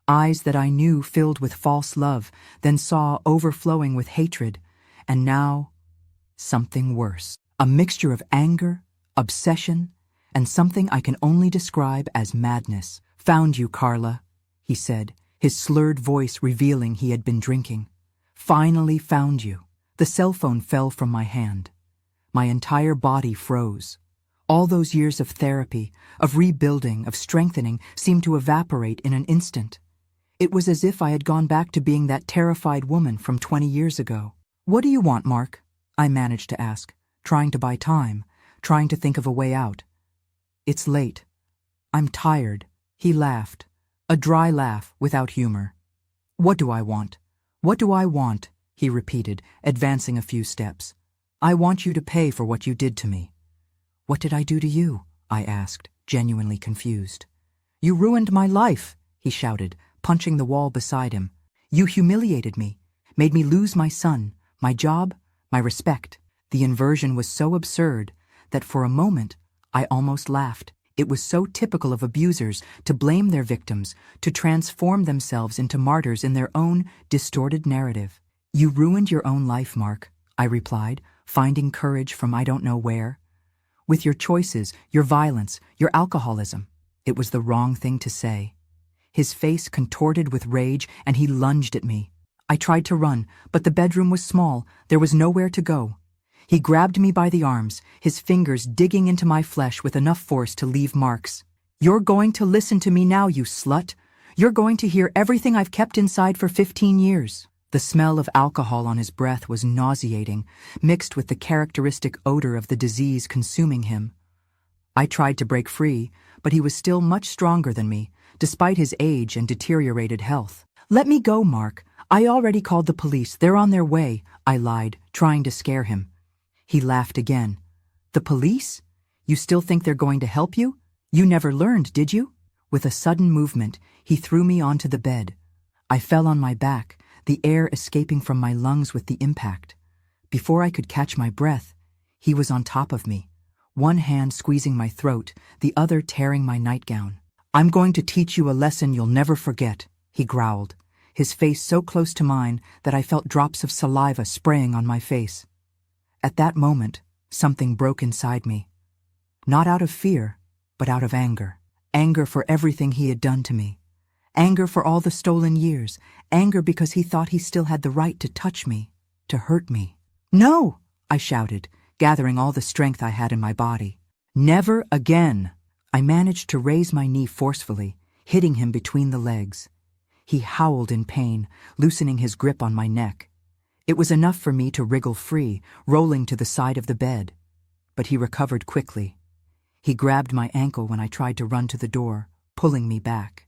Eyes that I knew filled with false love, then saw overflowing with hatred, and now something worse. A mixture of anger, obsession, and something I can only describe as madness. "Found you, Carla," he said, his slurred voice revealing he had been drinking. "Finally found you." The cell phone fell from my hand. My entire body froze. All those years of therapy, of rebuilding, of strengthening, seemed to evaporate in an instant. It was as if I had gone back to being that terrified woman from 20 years ago. "What do you want, Mark?" I managed to ask, trying to buy time, trying to think of a way out. "It's late. I'm tired." He laughed, a dry laugh without humor. "What do I want? What do I want?" he repeated, advancing a few steps. "I want you to pay for what you did to me." "What did I do to you?" I asked, genuinely confused. "You ruined my life," he shouted, punching the wall beside him. "You humiliated me, made me lose my son, my job, my respect." The inversion was so absurd that for a moment I almost laughed. It was so typical of abusers to blame their victims, to transform themselves into martyrs in their own distorted narrative. "You ruined your own life, Mark," I replied, finding courage from I don't know where. "With your choices, your violence, your alcoholism." It was the wrong thing to say. His face contorted with rage, and he lunged at me. I tried to run, but the bedroom was small. There was nowhere to go. He grabbed me by the arms, his fingers digging into my flesh with enough force to leave marks. "You're going to listen to me now, you slut. You're going to hear everything I've kept inside for 15 years. The smell of alcohol on his breath was nauseating, mixed with the characteristic odor of the disease consuming him. I tried to break free, but he was still much stronger than me, despite his age and deteriorated health. "Let me go, Mark. I already called the police. They're on their way," I lied, trying to scare him. He laughed again. "The police? You still think they're going to help you? You never learned, did you?" With a sudden movement, he threw me onto the bed. I fell on my back, the air escaping from my lungs with the impact. Before I could catch my breath, he was on top of me, one hand squeezing my throat, the other tearing my nightgown. "I'm going to teach you a lesson you'll never forget," he growled, his face so close to mine that I felt drops of saliva spraying on my face. At that moment, something broke inside me. Not out of fear, but out of anger. Anger for everything he had done to me. Anger for all the stolen years. Anger because he thought he still had the right to touch me, to hurt me. "No!" I shouted, gathering all the strength I had in my body. "Never again!" I managed to raise my knee forcefully, hitting him between the legs. He howled in pain, loosening his grip on my neck. It was enough for me to wriggle free, rolling to the side of the bed. But he recovered quickly. He grabbed my ankle when I tried to run to the door, pulling me back.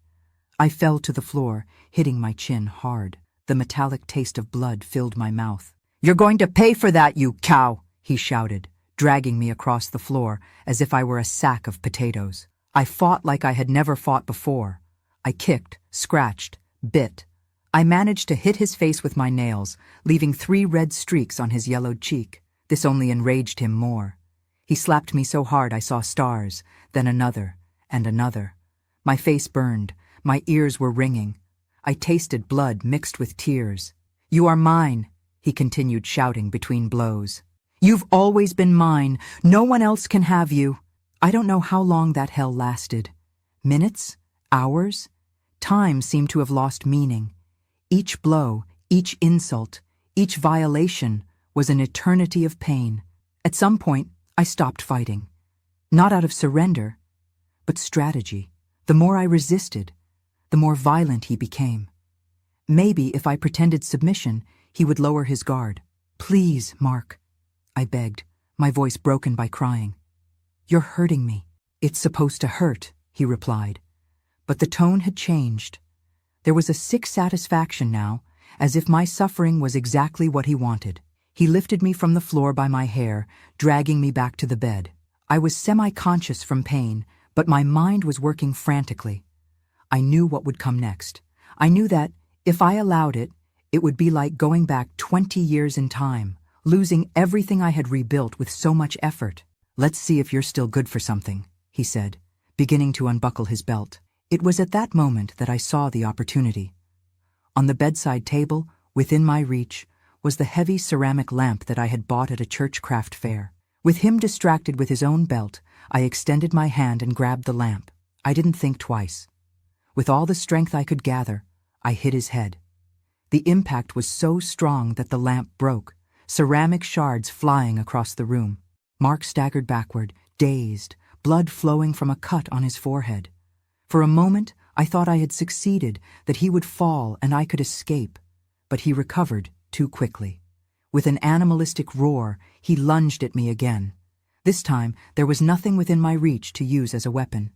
I fell to the floor, hitting my chin hard. The metallic taste of blood filled my mouth. "You're going to pay for that, you cow!" he shouted, dragging me across the floor as if I were a sack of potatoes. I fought like I had never fought before. I kicked, scratched, bit. I managed to hit his face with my nails, leaving 3 red streaks on his yellowed cheek. This only enraged him more. He slapped me so hard I saw stars, then another, and another. My face burned, my ears were ringing. I tasted blood mixed with tears. "You are mine," he continued shouting between blows. You've always been mine. No one else can have you. I don't know how long that hell lasted. Minutes? Hours? Time seemed to have lost meaning. Each blow, each insult, each violation was an eternity of pain. At some point, I stopped fighting. Not out of surrender, but strategy. The more I resisted, the more violent he became. Maybe if I pretended submission, he would lower his guard. Please, Mark, I begged, my voice broken by crying. You're hurting me. It's supposed to hurt, he replied. But the tone had changed. There was a sick satisfaction now, as if my suffering was exactly what he wanted. He lifted me from the floor by my hair, dragging me back to the bed. I was semi-conscious from pain, but my mind was working frantically. I knew what would come next. I knew that, if I allowed it, it would be like going back 20 years in time, losing everything I had rebuilt with so much effort. Let's see if you're still good for something, he said, beginning to unbuckle his belt. It was at that moment that I saw the opportunity. On the bedside table, within my reach, was the heavy ceramic lamp that I had bought at a church craft fair. With him distracted with his own belt, I extended my hand and grabbed the lamp. I didn't think twice. With all the strength I could gather, I hit his head. The impact was so strong that the lamp broke, ceramic shards flying across the room. Mark staggered backward, dazed, blood flowing from a cut on his forehead. For a moment, I thought I had succeeded, that he would fall and I could escape. But he recovered too quickly. With an animalistic roar, he lunged at me again. This time, there was nothing within my reach to use as a weapon.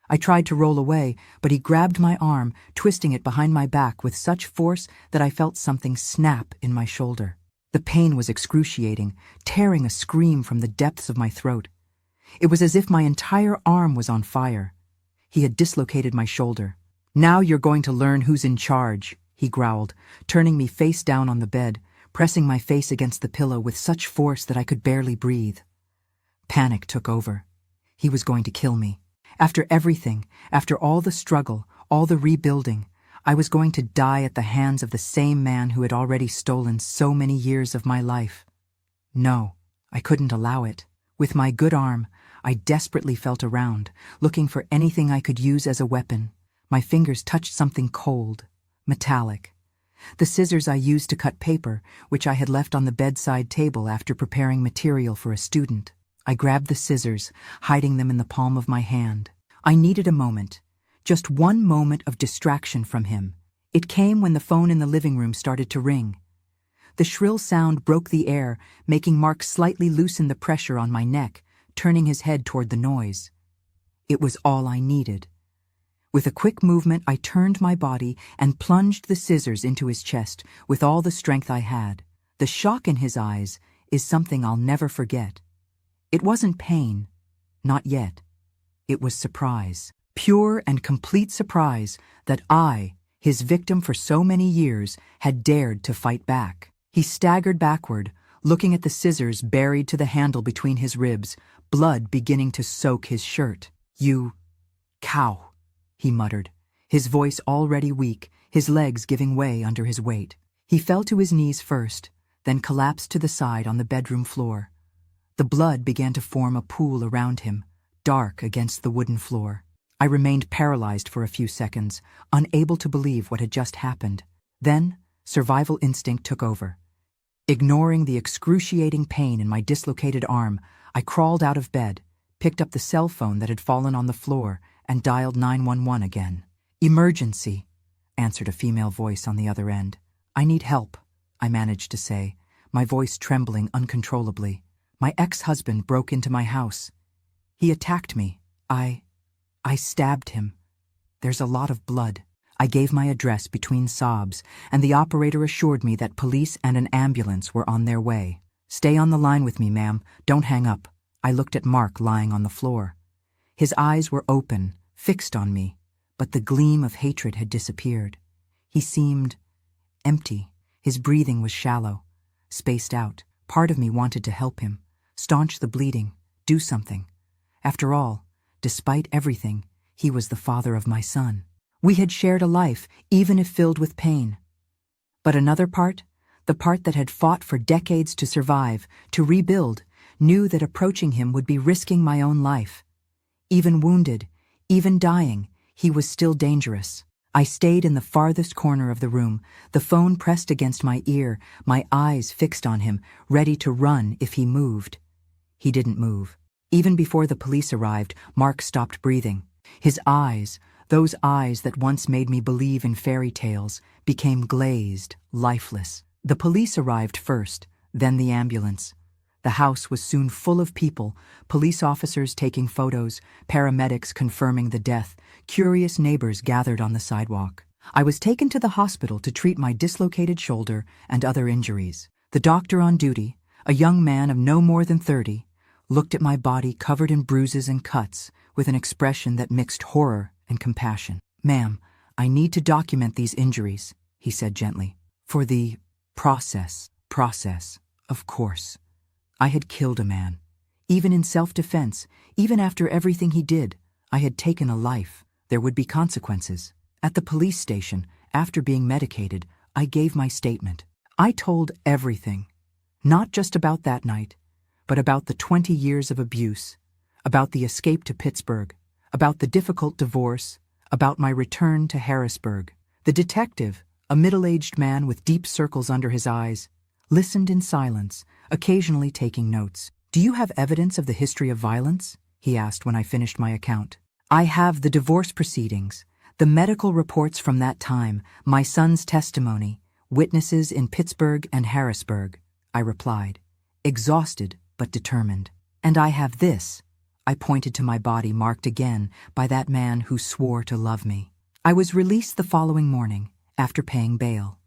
I tried to roll away, but he grabbed my arm, twisting it behind my back with such force that I felt something snap in my shoulder. The pain was excruciating, tearing a scream from the depths of my throat. It was as if my entire arm was on fire. He had dislocated my shoulder. Now you're going to learn who's in charge, he growled, turning me face down on the bed, pressing my face against the pillow with such force that I could barely breathe. Panic took over. He was going to kill me. After everything, after all the struggle, all the rebuilding, I was going to die at the hands of the same man who had already stolen so many years of my life. No, I couldn't allow it. With my good arm, I desperately felt around, looking for anything I could use as a weapon. My fingers touched something cold, metallic. The scissors I used to cut paper, which I had left on the bedside table after preparing material for a student. I grabbed the scissors, hiding them in the palm of my hand. I needed a moment, just one moment of distraction from him. It came when the phone in the living room started to ring. The shrill sound broke the air, making Mark slightly loosen the pressure on my neck, turning his head toward the noise. It was all I needed. With a quick movement, I turned my body and plunged the scissors into his chest with all the strength I had. The shock in his eyes is something I'll never forget. It wasn't pain, not yet. It was surprise, pure and complete surprise that I, his victim for so many years, had dared to fight back. He staggered backward, looking at the scissors buried to the handle between his ribs, blood beginning to soak his shirt. You cow, he muttered, his voice already weak, his legs giving way under his weight. He fell to his knees first, then collapsed to the side on the bedroom floor. The blood began to form a pool around him, dark against the wooden floor. I remained paralyzed for a few seconds, unable to believe what had just happened. Then, survival instinct took over. Ignoring the excruciating pain in my dislocated arm, I crawled out of bed, picked up the cell phone that had fallen on the floor, and dialed 911 again. "Emergency," answered a female voice on the other end. "I need help," I managed to say, my voice trembling uncontrollably. "My ex-husband broke into my house. He attacked me. I stabbed him. There's a lot of blood." I gave my address between sobs, and the operator assured me that police and an ambulance were on their way. "Stay on the line with me, ma'am. Don't hang up." I looked at Mark lying on the floor. His eyes were open, fixed on me, but the gleam of hatred had disappeared. He seemed empty. His breathing was shallow, spaced out. Part of me wanted to help him, staunch the bleeding, do something. After all, despite everything, he was the father of my son. We had shared a life, even if filled with pain. But another part, The part that had fought for decades to survive, to rebuild, knew that approaching him would be risking my own life. Even wounded, even dying, he was still dangerous. I stayed in the farthest corner of the room, the phone pressed against my ear, my eyes fixed on him, ready to run if he moved. He didn't move. Even before the police arrived, Mark stopped breathing. His eyes, those eyes that once made me believe in fairy tales, became glazed, lifeless. The police arrived first, then the ambulance. The house was soon full of people, police officers taking photos, paramedics confirming the death, curious neighbors gathered on the sidewalk. I was taken to the hospital to treat my dislocated shoulder and other injuries. The doctor on duty, a young man of no more than 30, looked at my body covered in bruises and cuts with an expression that mixed horror and compassion. "Ma'am, I need to document these injuries," he said gently. "For the process, of course. I had killed a man. Even in self-defense, even after everything he did, I had taken a life. There would be consequences." At the police station, after being medicated, I gave my statement. I told everything. Not just about that night, but about the 20 years of abuse, about the escape to Pittsburgh, about the difficult divorce, about my return to Harrisburg. The detective, a middle-aged man with deep circles under his eyes, listened in silence, occasionally taking notes. "Do you have evidence of the history of violence?" he asked when I finished my account. "I have the divorce proceedings, the medical reports from that time, my son's testimony, witnesses in Pittsburgh and Harrisburg," I replied, exhausted but determined. "And I have this." I pointed to my body marked again by that man who swore to love me. I was released the following morning, after paying bail.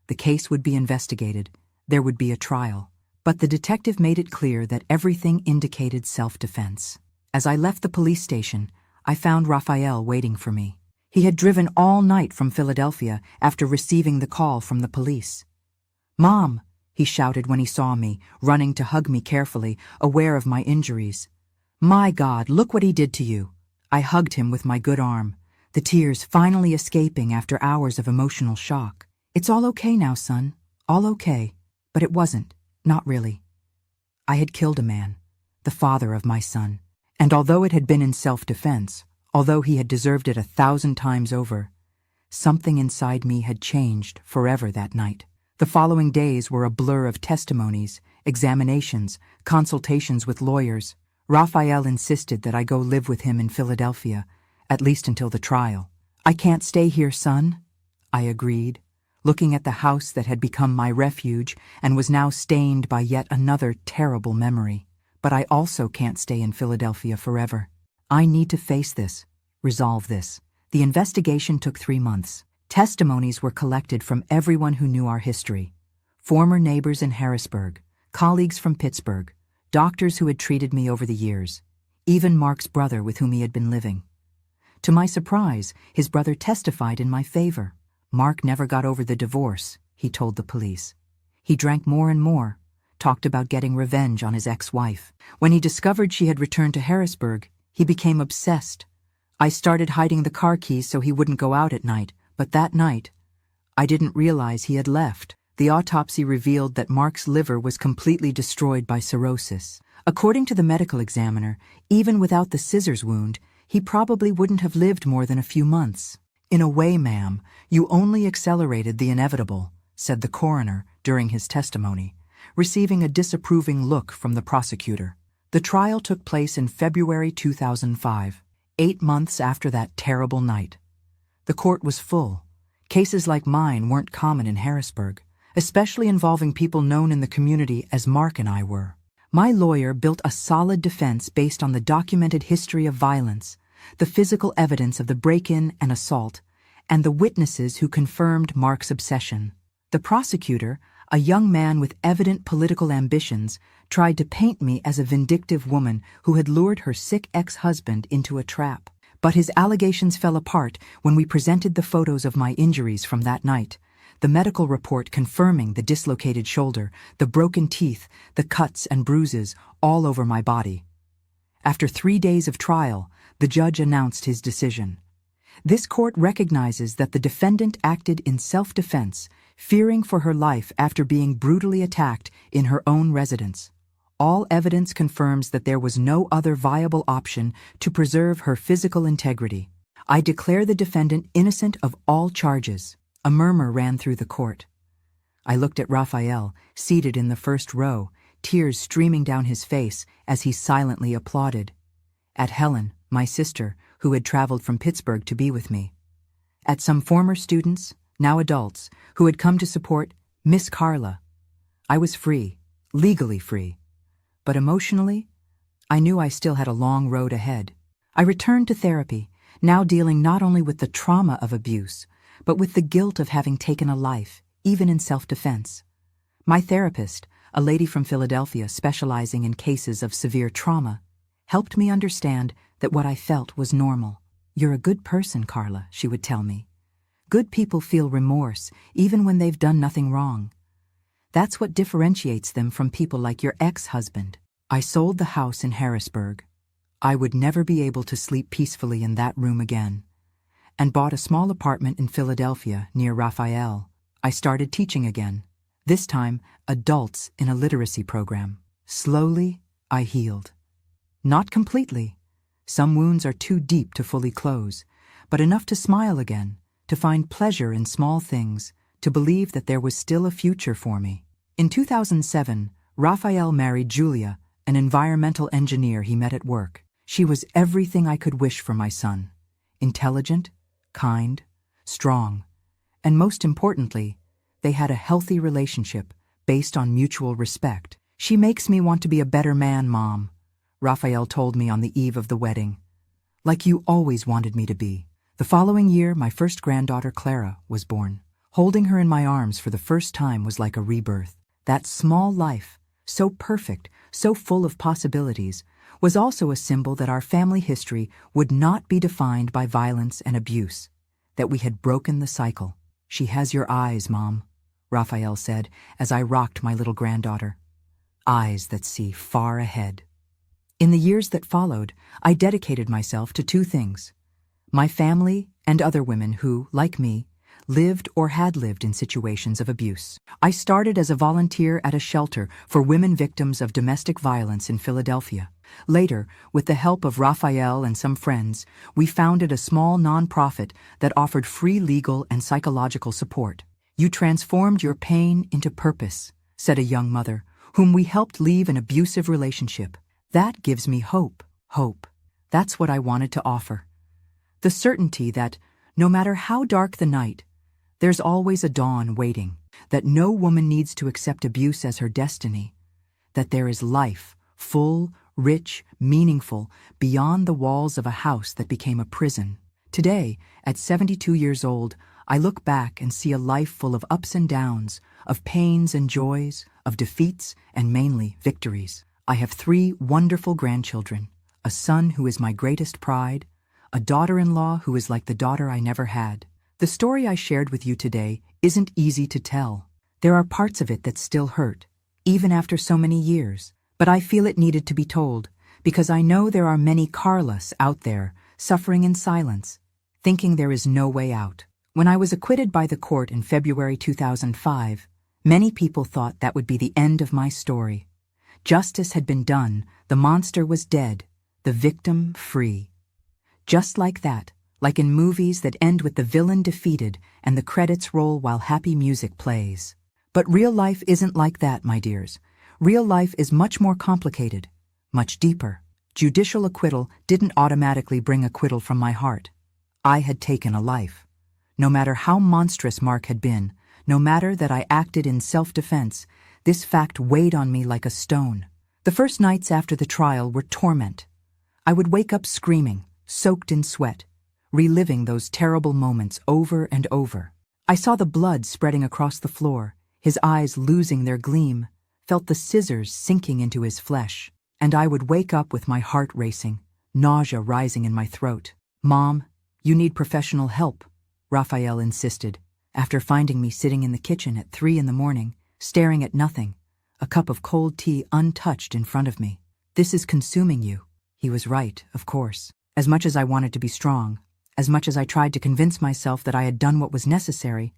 The case would be investigated. There would be a trial. But the detective made it clear that everything indicated self-defense. As I left the police station, I found Raphael waiting for me. He had driven all night from Philadelphia after receiving the call from the police. "Mom," he shouted when he saw me, running to hug me carefully, aware of my injuries. "My God, look what he did to you." I hugged him with my good arm, the tears finally escaping after hours of emotional shock. "It's all okay now, son. All okay." But it wasn't. Not really. I had killed a man, the father of my son. And although it had been in self-defense, although he had deserved it 1,000 times over, something inside me had changed forever that night. The following days were a blur of testimonies, examinations, consultations with lawyers. Raphael insisted that I go live with him in Philadelphia, at least until the trial. "I can't stay here, son," I agreed, looking at the house that had become my refuge and was now stained by yet another terrible memory. "But I also can't stay in Philadelphia forever. I need to face this, resolve this." The investigation took 3 months. Testimonies were collected from everyone who knew our history. Former neighbors in Harrisburg, colleagues from Pittsburgh, doctors who had treated me over the years, even Mark's brother with whom he had been living. To my surprise, his brother testified in my favor. Mark never got over the divorce, he told the police. He drank more and more, talked about getting revenge on his ex-wife. When he discovered she had returned to Harrisburg, he became obsessed. I started hiding the car keys so he wouldn't go out at night, but that night, I didn't realize he had left. The autopsy revealed that Mark's liver was completely destroyed by cirrhosis. According to the medical examiner, even without the scissors wound, he probably wouldn't have lived more than a few months. "In a way, ma'am, you only accelerated the inevitable," said the coroner during his testimony, receiving a disapproving look from the prosecutor. The trial took place in February 2005, 8 months after that terrible night. The court was full. Cases like mine weren't common in Harrisburg, especially involving people known in the community as Mark and I were. My lawyer built a solid defense based on the documented history of violence, the physical evidence of the break-in and assault, and the witnesses who confirmed Mark's obsession. The prosecutor, a young man with evident political ambitions, tried to paint me as a vindictive woman who had lured her sick ex-husband into a trap. But his allegations fell apart when we presented the photos of my injuries from that night, the medical report confirming the dislocated shoulder, the broken teeth, the cuts and bruises all over my body. After 3 days of trial, the judge announced his decision. This court recognizes that the defendant acted in self-defense, fearing for her life after being brutally attacked in her own residence. All evidence confirms that there was no other viable option to preserve her physical integrity. I declare the defendant innocent of all charges. A murmur ran through the court. I looked at Raphael, seated in the first row, tears streaming down his face as he silently applauded. At Helen, my sister, who had traveled from Pittsburgh to be with me. At some former students, now adults, who had come to support Miss Carla. I was free, legally free. But emotionally, I knew I still had a long road ahead. I returned to therapy, now dealing not only with the trauma of abuse, but with the guilt of having taken a life, even in self-defense. My therapist, a lady from Philadelphia specializing in cases of severe trauma, helped me understand that what I felt was normal. "You're a good person, Carla," she would tell me. "Good people feel remorse, even when they've done nothing wrong. That's what differentiates them from people like your ex-husband." I sold the house in Harrisburg. I would never be able to sleep peacefully in that room again, and bought a small apartment in Philadelphia near Raphael. I started teaching again, this time adults in a literacy program. Slowly, I healed. Not completely. Some wounds are too deep to fully close, but enough to smile again, to find pleasure in small things, to believe that there was still a future for me. In 2007, Raphael married Julia, an environmental engineer he met at work. She was everything I could wish for my son. Intelligent, kind, strong, and most importantly, they had a healthy relationship based on mutual respect. "She makes me want to be a better man, Mom," Raphael told me on the eve of the wedding. "Like you always wanted me to be." The following year, my first granddaughter, Clara, was born. Holding her in my arms for the first time was like a rebirth. That small life, so perfect, so full of possibilities, was also a symbol that our family history would not be defined by violence and abuse, that we had broken the cycle. "She has your eyes, Mom," Raphael said as I rocked my little granddaughter. Eyes that see far ahead. In the years that followed, I dedicated myself to two things: my family and other women who, like me, lived or had lived in situations of abuse. I started as a volunteer at a shelter for women victims of domestic violence in Philadelphia. Later, with the help of Raphael and some friends, we founded a small nonprofit that offered free legal and psychological support. "You transformed your pain into purpose," said a young mother, whom we helped leave an abusive relationship. "That gives me hope." Hope. That's what I wanted to offer. The certainty that, no matter how dark the night, there's always a dawn waiting. That no woman needs to accept abuse as her destiny. That there is life, full, rich, meaningful, beyond the walls of a house that became a prison. Today, at 72 years old, I look back and see a life full of ups and downs, of pains and joys, of defeats and mainly victories. I have 3 wonderful grandchildren, a son who is my greatest pride, a daughter-in-law who is like the daughter I never had. The story I shared with you today isn't easy to tell. There are parts of it that still hurt, even after so many years, but I feel it needed to be told, because I know there are many Carlas out there suffering in silence, thinking there is no way out. When I was acquitted by the court in February 2005, many people thought that would be the end of my story. Justice had been done, the monster was dead, the victim free. Just like that, like in movies that end with the villain defeated and the credits roll while happy music plays. But real life isn't like that, my dears. Real life is much more complicated, much deeper. Judicial acquittal didn't automatically bring acquittal from my heart. I had taken a life. No matter how monstrous Mark had been, no matter that I acted in self-defense, this fact weighed on me like a stone. The first nights after the trial were torment. I would wake up screaming, soaked in sweat, reliving those terrible moments over and over. I saw the blood spreading across the floor, his eyes losing their gleam, felt the scissors sinking into his flesh, and I would wake up with my heart racing, nausea rising in my throat. "Mom, you need professional help," Raphael insisted, after finding me sitting in the kitchen at 3 in the morning, staring at nothing, a cup of cold tea untouched in front of me. "This is consuming you." He was right, of course. As much as I wanted to be strong, as much as I tried to convince myself that I had done what was necessary,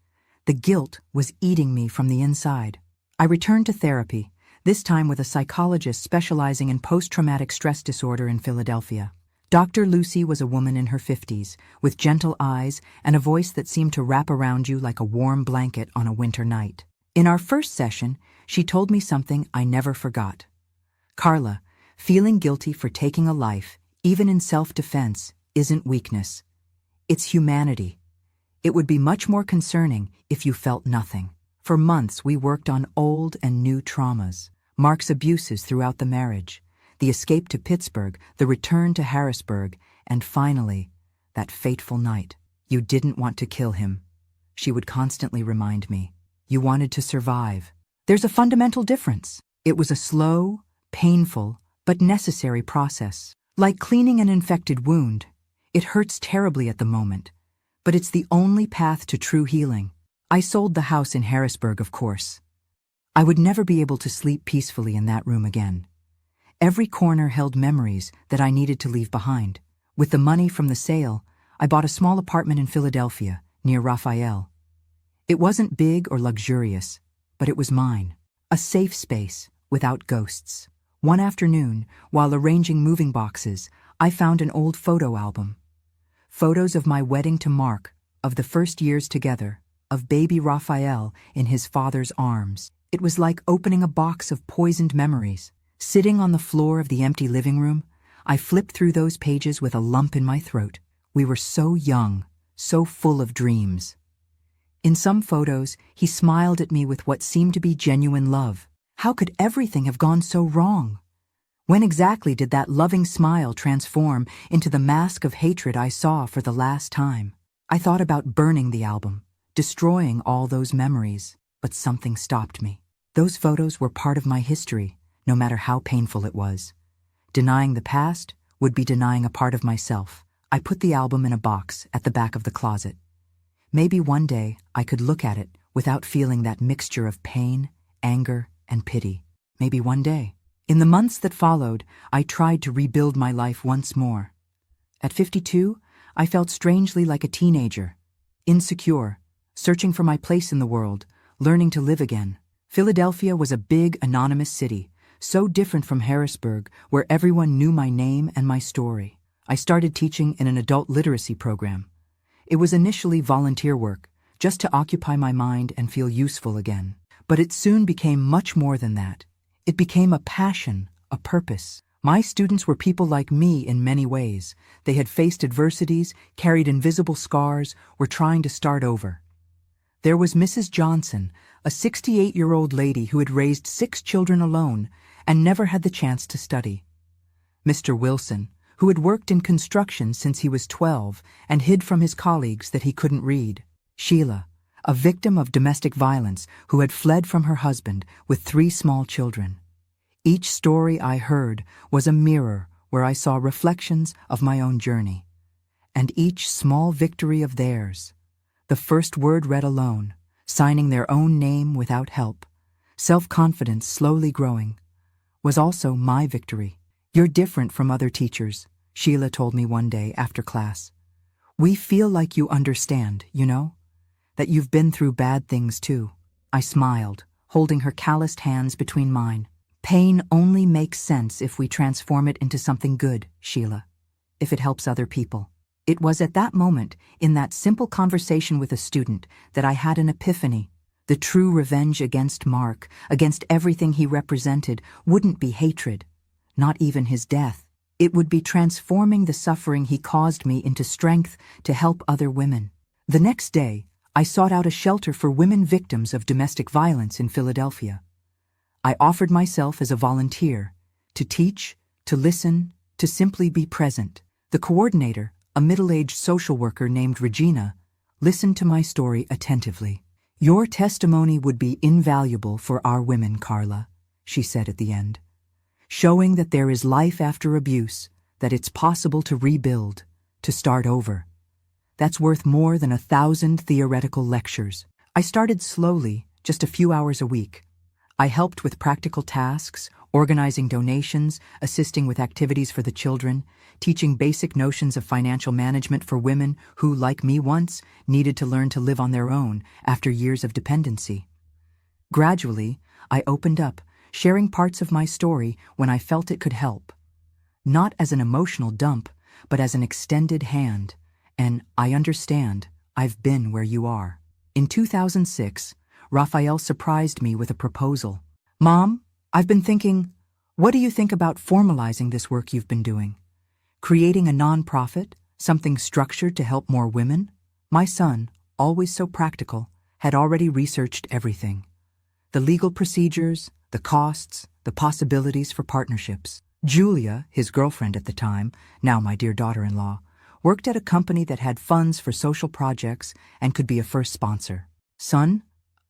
The guilt was eating me from the inside. I returned to therapy, this time with a psychologist specializing in post-traumatic stress disorder in Philadelphia. Dr. Lucy was a woman in her 50s, with gentle eyes and a voice that seemed to wrap around you like a warm blanket on a winter night. In our first session, she told me something I never forgot. Carla, feeling guilty for taking a life, even in self-defense, isn't weakness. It's humanity. It would be much more concerning if you felt nothing. For months, we worked on old and new traumas, Mark's abuses throughout the marriage, the escape to Pittsburgh, the return to Harrisburg, and finally, that fateful night. You didn't want to kill him, she would constantly remind me. You wanted to survive. There's a fundamental difference. It was a slow, painful, but necessary process. Like cleaning an infected wound, it hurts terribly at the moment, but it's the only path to true healing. I sold the house in Harrisburg, of course. I would never be able to sleep peacefully in that room again. Every corner held memories that I needed to leave behind. With the money from the sale, I bought a small apartment in Philadelphia, near Raphael. It wasn't big or luxurious, but it was mine. A safe space, without ghosts. One afternoon, while arranging moving boxes, I found an old photo album. Photos of my wedding to Mark, of the first years together, of baby Raphael in his father's arms. It was like opening a box of poisoned memories. Sitting on the floor of the empty living room, I flipped through those pages with a lump in my throat. We were so young, so full of dreams. In some photos, he smiled at me with what seemed to be genuine love. How could everything have gone so wrong? When exactly did that loving smile transform into the mask of hatred I saw for the last time? I thought about burning the album, destroying all those memories, but something stopped me. Those photos were part of my history, no matter how painful it was. Denying the past would be denying a part of myself. I put the album in a box at the back of the closet. Maybe one day I could look at it without feeling that mixture of pain, anger, and pity. Maybe one day. In the months that followed, I tried to rebuild my life once more. At 52, I felt strangely like a teenager, insecure, searching for my place in the world, learning to live again. Philadelphia was a big, anonymous city, so different from Harrisburg, where everyone knew my name and my story. I started teaching in an adult literacy program. It was initially volunteer work, just to occupy my mind and feel useful again. But it soon became much more than that. It became a passion, a purpose. My students were people like me in many ways. They had faced adversities, carried invisible scars, were trying to start over. There was Mrs. Johnson, a 68-year-old lady who had raised 6 children alone and never had the chance to study. Mr. Wilson, who had worked in construction since he was 12 and hid from his colleagues that he couldn't read. Sheila, a victim of domestic violence who had fled from her husband with 3 small children. Each story I heard was a mirror where I saw reflections of my own journey. And each small victory of theirs, the first word read alone, signing their own name without help, self-confidence slowly growing, was also my victory. You're different from other teachers, Sheila told me one day after class. We feel like you understand, you know? That you've been through bad things too. I smiled, holding her calloused hands between mine. Pain only makes sense if we transform it into something good, Sheila. If it helps other people. It was at that moment, in that simple conversation with a student, that I had an epiphany. The true revenge against Mark, against everything he represented, wouldn't be hatred, not even his death. It would be transforming the suffering he caused me into strength to help other women. The next day, I sought out a shelter for women victims of domestic violence in Philadelphia. I offered myself as a volunteer, to teach, to listen, to simply be present. The coordinator, a middle-aged social worker named Regina, listened to my story attentively. Your testimony would be invaluable for our women, Carla, she said at the end, showing that there is life after abuse, that it's possible to rebuild, to start over. That's worth more than 1,000 theoretical lectures. I started slowly, just a few hours a week. I helped with practical tasks, organizing donations, assisting with activities for the children, teaching basic notions of financial management for women who, like me once, needed to learn to live on their own after years of dependency. Gradually, I opened up, sharing parts of my story when I felt it could help. Not as an emotional dump, but as an extended hand. And I understand, I've been where you are. In 2006, Raphael surprised me with a proposal. Mom, I've been thinking, what do you think about formalizing this work you've been doing? Creating a nonprofit, something structured to help more women? My son, always so practical, had already researched everything. The legal procedures, the costs, the possibilities for partnerships. Julia, his girlfriend at the time, now my dear daughter-in-law, worked at a company that had funds for social projects and could be a first sponsor. Son,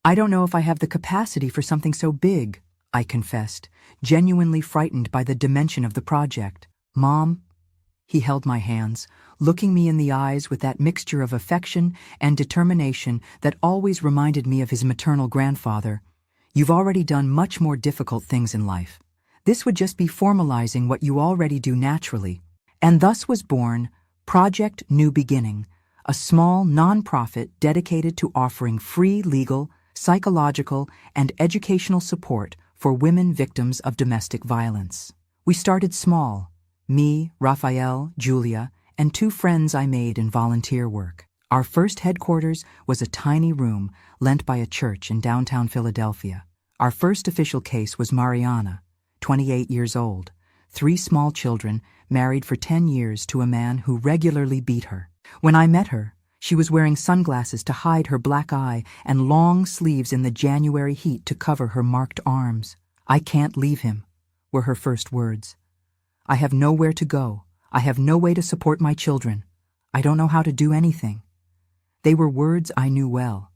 I don't know if I have the capacity for something so big, I confessed, genuinely frightened by the dimension of the project. Mom, he held my hands, looking me in the eyes with that mixture of affection and determination that always reminded me of his maternal grandfather. You've already done much more difficult things in life. This would just be formalizing what you already do naturally. And thus was born Project New Beginning, a small nonprofit dedicated to offering free legal, psychological, and educational support for women victims of domestic violence. We started small, me, Raphael, Julia, and 2 friends I made in volunteer work. Our first headquarters was a tiny room lent by a church in downtown Philadelphia. Our first official case was Mariana, 28 years old, 3 small children, married for 10 years to a man who regularly beat her. When I met her, she was wearing sunglasses to hide her black eye and long sleeves in the January heat to cover her marked arms. I can't leave him, were her first words. I have nowhere to go. I have no way to support my children. I don't know how to do anything. They were words I knew well,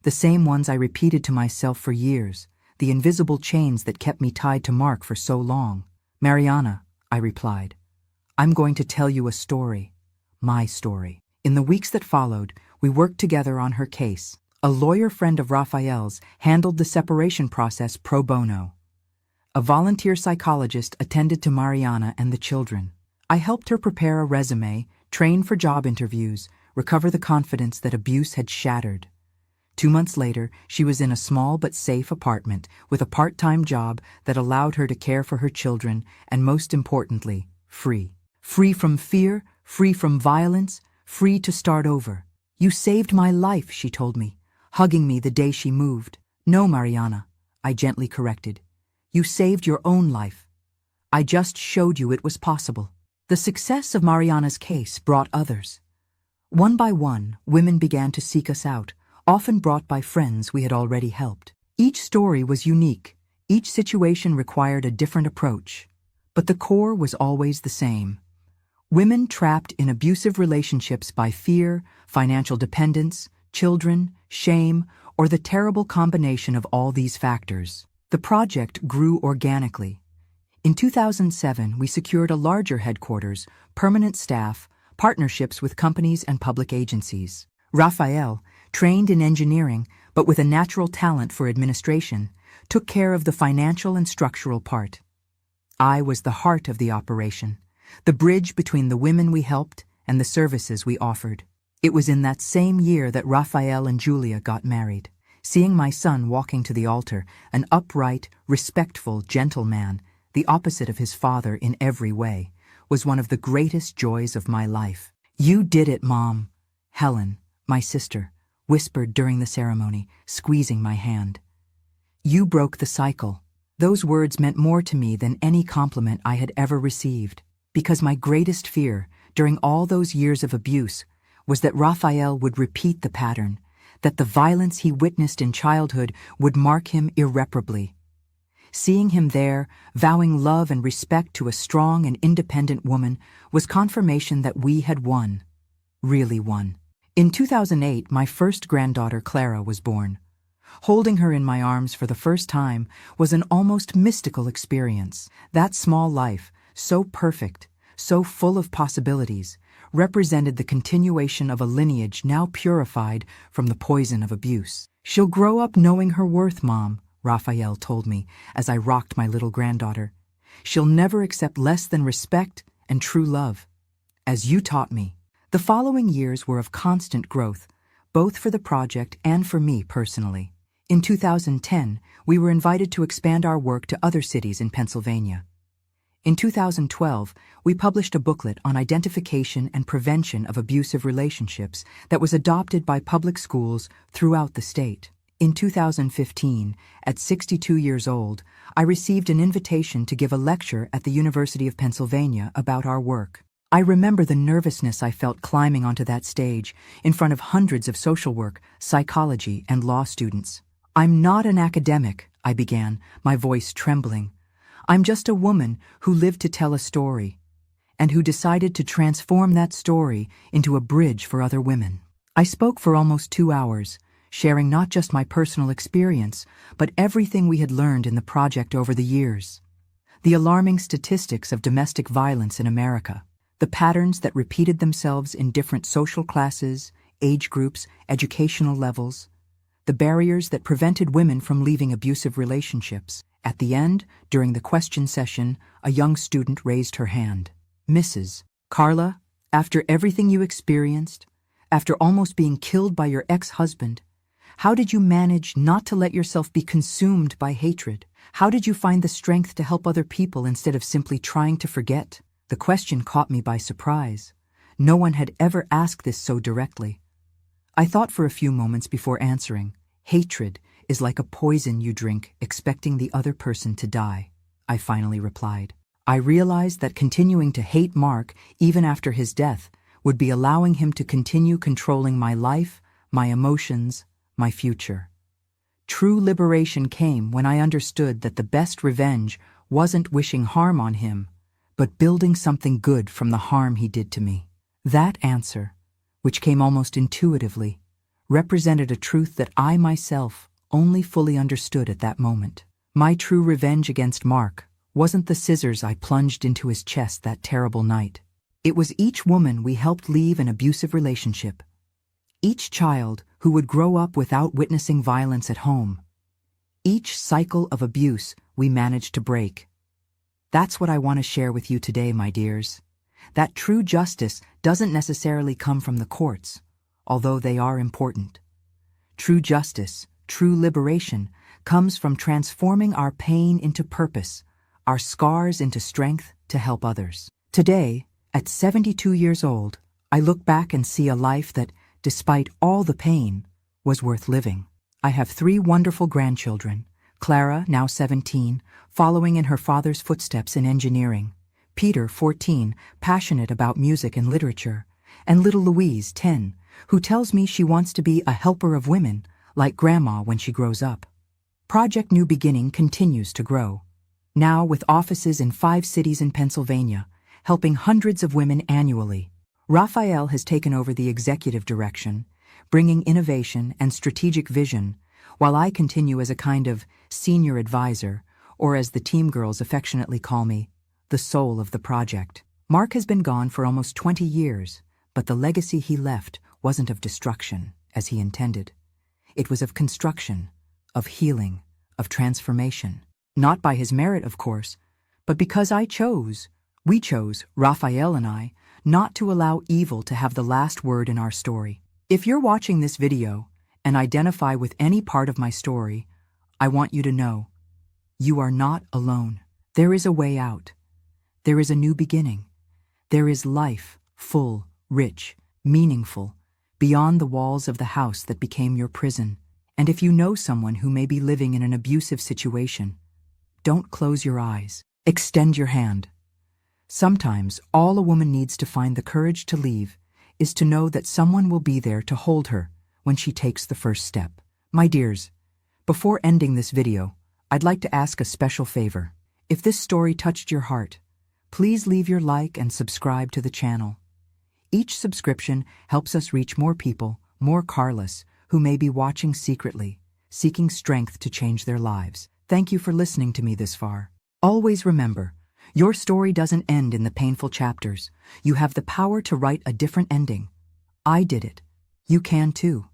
the same ones I repeated to myself for years, the invisible chains that kept me tied to Mark for so long. Mariana, I replied, I'm going to tell you a story, my story. In the weeks that followed, we worked together on her case. A lawyer friend of Raphael's handled the separation process pro bono. A volunteer psychologist attended to Mariana and the children. I helped her prepare a resume, train for job interviews, recover the confidence that abuse had shattered. 2 months later, she was in a small but safe apartment with a part-time job that allowed her to care for her children and, most importantly, free. Free from fear, free from violence, free to start over. You saved my life, she told me, hugging me the day she moved. No, Mariana, I gently corrected. You saved your own life. I just showed you it was possible. The success of Mariana's case brought others. One by one, women began to seek us out, often brought by friends we had already helped. Each story was unique. Each situation required a different approach. But the core was always the same. Women trapped in abusive relationships by fear, financial dependence, children, shame, or the terrible combination of all these factors. The project grew organically. In 2007, we secured a larger headquarters, permanent staff, partnerships with companies and public agencies. Raphael, trained in engineering but with a natural talent for administration, took care of the financial and structural part. I was the heart of the operation, the bridge between the women we helped and the services we offered. It was in that same year that Raphael and Julia got married. Seeing my son walking to the altar, an upright, respectful, gentle man, the opposite of his father in every way, was one of the greatest joys of my life. You did it, Mom. Helen, my sister, whispered during the ceremony, squeezing my hand. You broke the cycle. Those words meant more to me than any compliment I had ever received, because my greatest fear, during all those years of abuse, was that Raphael would repeat the pattern, that the violence he witnessed in childhood would mark him irreparably. Seeing him there, vowing love and respect to a strong and independent woman, was confirmation that we had won, really won. In 2008, my first granddaughter, Clara, was born. Holding her in my arms for the first time was an almost mystical experience. That small life, so perfect, so full of possibilities, represented the continuation of a lineage now purified from the poison of abuse. She'll grow up knowing her worth, Mom, Raphael told me as I rocked my little granddaughter. She'll never accept less than respect and true love. As you taught me. The following years were of constant growth, both for the project and for me personally. In 2010, we were invited to expand our work to other cities in Pennsylvania. In 2012, we published a booklet on identification and prevention of abusive relationships that was adopted by public schools throughout the state. In 2015, at 62 years old, I received an invitation to give a lecture at the University of Pennsylvania about our work. I remember the nervousness I felt climbing onto that stage in front of hundreds of social work, psychology, and law students. "I'm not an academic," I began, my voice trembling. "I'm just a woman who lived to tell a story, and who decided to transform that story into a bridge for other women." I spoke for almost 2 hours, sharing not just my personal experience, but everything we had learned in the project over the years. The alarming statistics of domestic violence in America, the patterns that repeated themselves in different social classes, age groups, educational levels, the barriers that prevented women from leaving abusive relationships. At the end, during the question session, a young student raised her hand. "Mrs. Carla, after everything you experienced, after almost being killed by your ex-husband, how did you manage not to let yourself be consumed by hatred? How did you find the strength to help other people instead of simply trying to forget?" The question caught me by surprise. No one had ever asked this so directly. I thought for a few moments before answering. "Hatred is like a poison you drink, expecting the other person to die," I finally replied. I realized that continuing to hate Mark, even after his death, would be allowing him to continue controlling my life, my emotions, my future. True liberation came when I understood that the best revenge wasn't wishing harm on him, but building something good from the harm he did to me. That answer, which came almost intuitively, represented a truth that I myself only fully understood at that moment. My true revenge against Mark wasn't the scissors I plunged into his chest that terrible night. It was each woman we helped leave an abusive relationship, each child who would grow up without witnessing violence at home, each cycle of abuse we managed to break. That's what I want to share with you today, my dears. That true justice doesn't necessarily come from the courts, although they are important. True justice, true liberation, comes from transforming our pain into purpose, our scars into strength to help others. Today, at 72 years old, I look back and see a life that, despite all the pain, was worth living. I have 3 wonderful grandchildren, Clara, now 17, following in her father's footsteps in engineering, Peter, 14, passionate about music and literature, and little Louise, 10, who tells me she wants to be a helper of women, like Grandma when she grows up. Project New Beginning continues to grow, now with offices in 5 cities in Pennsylvania, helping hundreds of women annually. Raphael has taken over the executive direction, bringing innovation and strategic vision, while I continue as a kind of senior advisor, or as the team girls affectionately call me, the soul of the project. Mark has been gone for almost 20 years, but the legacy he left wasn't of destruction, as he intended. It was of construction, of healing, of transformation. Not by his merit, of course, but because we chose, Raphael and I, not to allow evil to have the last word in our story. If you're watching this video and identify with any part of my story, I want you to know, you are not alone. There is a way out. There is a new beginning. There is life, full, rich, meaningful, beyond the walls of the house that became your prison. And if you know someone who may be living in an abusive situation, don't close your eyes. Extend your hand. Sometimes all a woman needs to find the courage to leave is to know that someone will be there to hold her when she takes the first step. My dears, before ending this video, I'd like to ask a special favor. If this story touched your heart, please leave your like and subscribe to the channel. Each subscription helps us reach more people, more Carlas, who may be watching secretly, seeking strength to change their lives. Thank you for listening to me this far. Always remember, your story doesn't end in the painful chapters. You have the power to write a different ending. I did it. You can too.